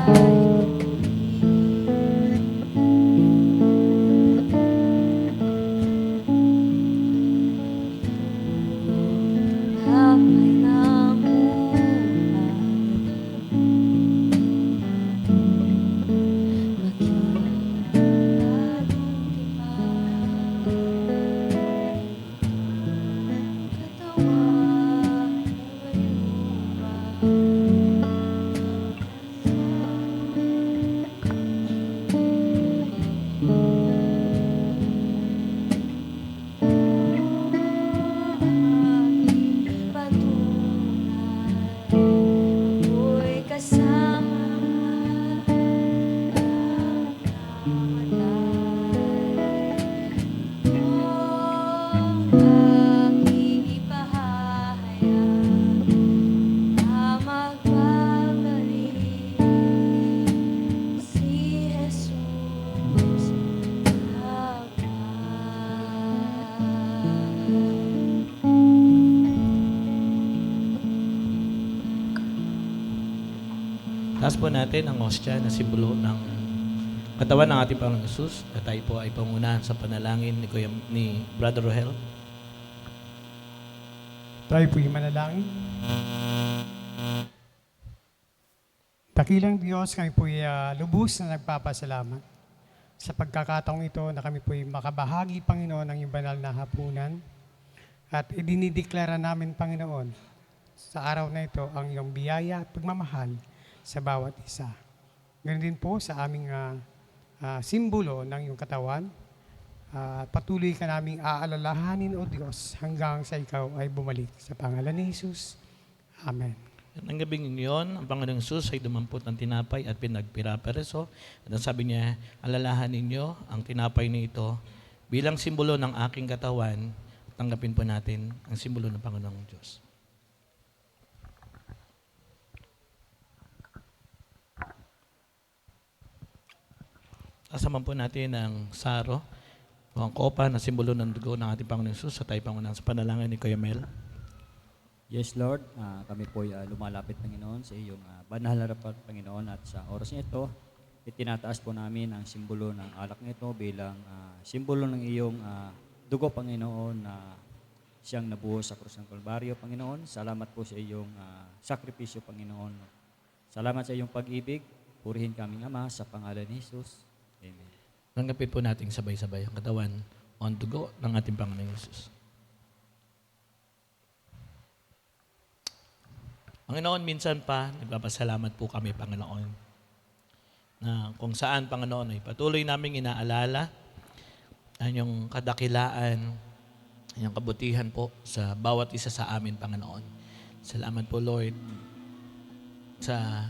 ay Damay ng buhay. ako'y kasama ang aking ipahahayag na magbabalik si Jesus Taas po natin ang hostya na simbolo ng katawan ng ating Panginoong Jesus at tayo po ay pangunahan sa panalangin ni Brother Rohel. Tayo po'y manalangin. Dakilang Diyos, kami po'y lubos na nagpapasalamat sa pagkakataong ito na kami po'y makabahagi, Panginoon, ng iyong banal na hapunan. At idinideklara namin, Panginoon, sa araw na ito ang iyong biyaya at pagmamahal sa bawat isa. Ganun din po sa aming simbolo ng iyong katawan. Patuloy ka naming aalalahanin, O Diyos, hanggang sa ikaw ay bumalik. Sa pangalan ni Jesus. Amen. At ang gabing iyon, ang Panginoong Jesus ay dumampot ng tinapay at pinagpirapereso. At ang sabi niya, alalahanin niyo ang tinapay na ito bilang simbolo ng aking katawan. Tanggapin po natin ang simbolo ng Panginoong Diyos. Kasaman po natin ang saro o ang kopa na simbolo ng dugo ng ating Panginoong Jesus sa tayo pangunahan sa panalangin ni Kuya Mel. Yes, Lord. Kami po ay lumalapit, Panginoon, sa iyong banal na harapan, Panginoon. At sa oras na ito, itinataas po namin ang simbolo ng alak nito bilang simbolo ng iyong dugo, Panginoon, na siyang nabuhos sa krus ng Kalbaryo, Panginoon. Salamat po sa iyong sakripisyo, Panginoon. Salamat sa iyong pag-ibig. Purihin kaming Ama sa pangalan ni Jesus. Amen. Tanggapin po natin sabay-sabay ang katawan o ang dugo ng ating Panginoong Jesus. Panginoon, minsan pa, nagpapasalamat po kami, Panginoon, na kung saan, Panginoon, ay patuloy naming inaalala ang iyong kadakilaan, ang iyong kabutihan po sa bawat isa sa amin, Panginoon. Salamat po, Lord, sa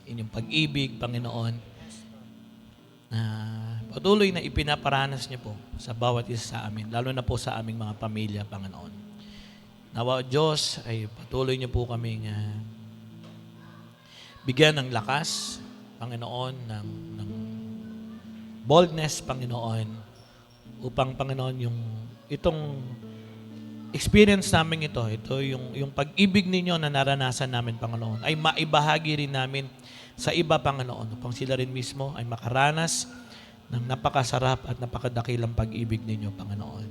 inyong pag-ibig, Panginoon, na patuloy na ipinaparanas niyo po sa bawat isa sa amin, lalo na po sa aming mga pamilya, Panginoon. Nawa, Diyos, ay patuloy niyo po kaming bigyan ng lakas, Panginoon, ng boldness, Panginoon, upang, Panginoon, itong experience namin ito yung pag-ibig ninyo na naranasan namin, Panginoon, ay maibahagi rin namin sa iba, Panginoon, upang sila rin mismo ay makaranas ng napakasarap at napakadakilang pag-ibig ninyo, Panginoon.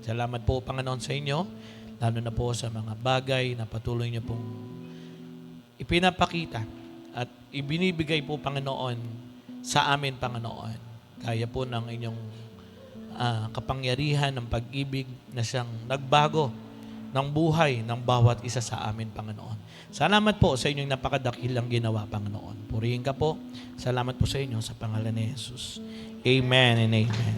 Salamat po, Panginoon, sa inyo, lalo na po sa mga bagay na patuloy niyo pong ipinapakita at ibinibigay po, Panginoon, sa amin, Panginoon. Kaya po ng inyong kapangyarihan ng pag-ibig na siyang nagbago ng buhay ng bawat isa sa amin, Panginoon. Salamat po sa inyong napakadakilang ginawa, Panginoon. Purihin ka po. Salamat po sa inyo sa pangalan ni Jesus. Amen and amen.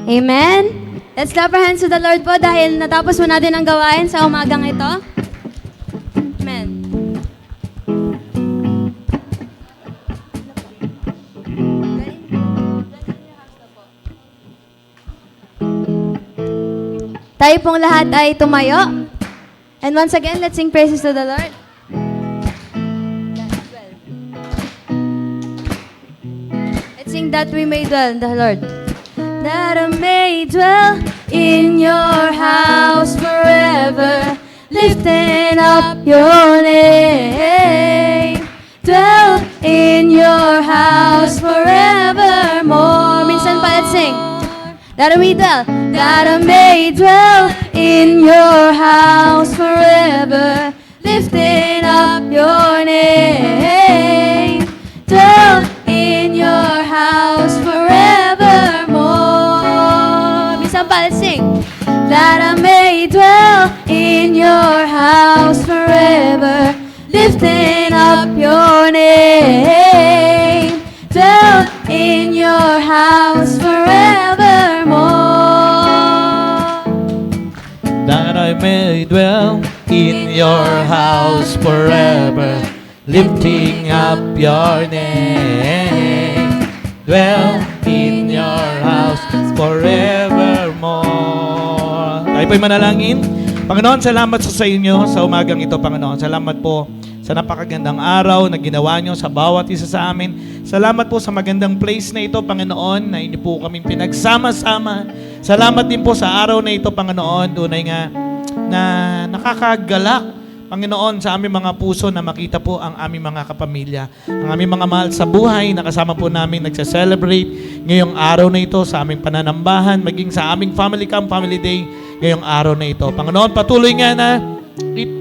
Amen. Let's clap our hands to the Lord po dahil natapos po natin ang gawain sa umagang ito. Amen. Tayo pong lahat ay tumayo. And once again, let's sing praises to the Lord. Let's sing that we may dwell in the Lord. That I may dwell in your house forever, lifting up your name. Dwell in your house forevermore. Minsan pa, let's sing. That I may dwell in your house forever, lifting up your name. Dwell in your house forevermore. Minsan pa, let's sing. That I may dwell in your house forever, lifting up your name. Dwell in your house forevermore. That I may dwell in your house forever, lifting up your name. Dwell in your house forevermore. Tayo po'y manalangin. Panginoon, salamat sa inyo sa umagang ito, Panginoon. Salamat po sa napakagandang araw na ginawa nyo sa bawat isa sa amin. Salamat po sa magandang place na ito, Panginoon, na inyo po kaming pinagsama-sama. Salamat din po sa araw na ito, Panginoon, tunay nga na nakakagalak, Panginoon, sa aming mga puso na makita po ang aming mga kapamilya, ang aming mga mahal sa buhay na kasama po namin nagsa-celebrate ngayong araw na ito sa aming pananambahan, maging sa aming family camp, family day ngayong araw na ito. Panginoon, patuloy nga na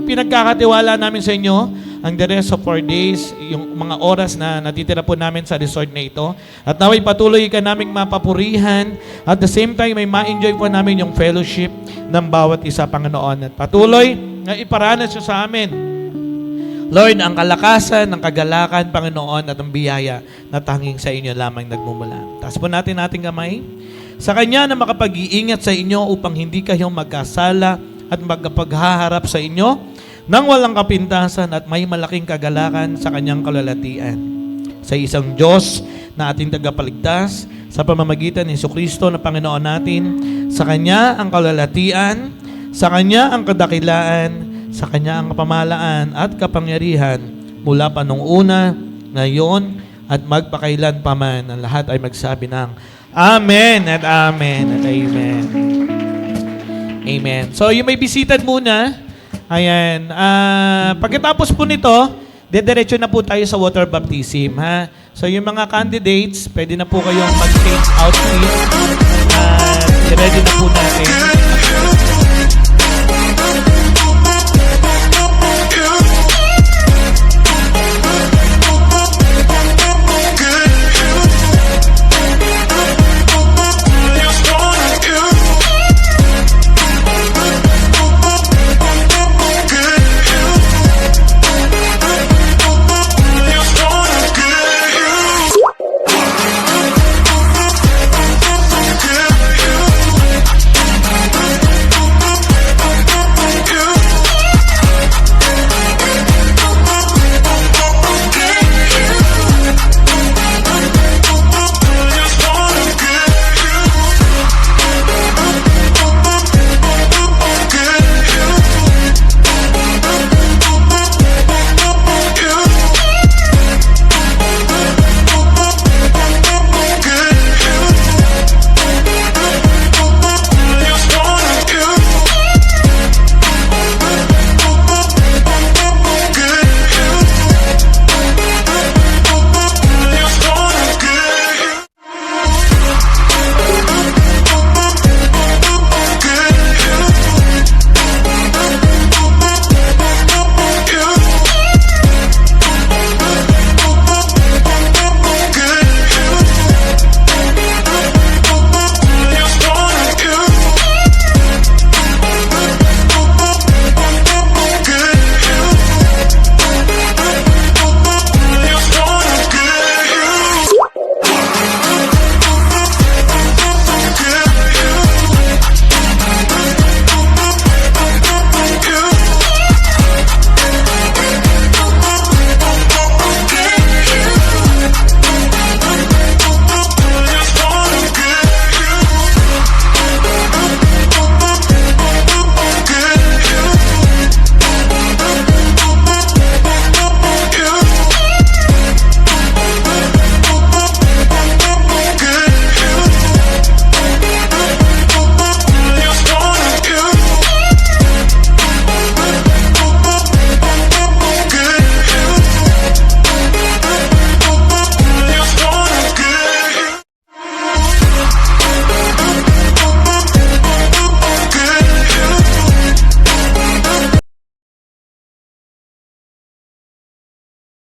pinagkakatiwala namin sa inyo ang the rest of 4 days, yung mga oras na natitira po namin sa resort na ito. At naway patuloy ka naming mapapurihan. At the same time, may ma-enjoy po namin yung fellowship ng bawat isa, Panginoon. At patuloy na iparanas nyo sa amin, Lord, ang kalakasan, ang kagalakan, Panginoon, at ang biyaya na tanging sa inyo lamang nagmumula. Taas po natin ating kamay. Sa Kanya na makapag-iingat sa inyo upang hindi kayo magkasala at magpaghaharap sa inyo nang walang kapintasan at may malaking kagalakan sa Kanyang kalalatian. Sa isang Diyos na ating tagapaligtas, sa pamamagitan ni Jesucristo na Panginoon natin, sa Kanya ang kalalatian, sa Kanya ang kadakilaan, sa Kanya ang kapamahalaan at kapangyarihan, mula pa nung una, ngayon, at magpakailan pa man. Ang lahat ay magsabi ng Amen at Amen at Amen. Amen. So, you may be seated muna. Ayan. Pagkatapos po nito, dediretso na po tayo sa water baptism, ha? So, yung mga candidates, pwede na po kayong mag-change outfit. I-ready na po natin.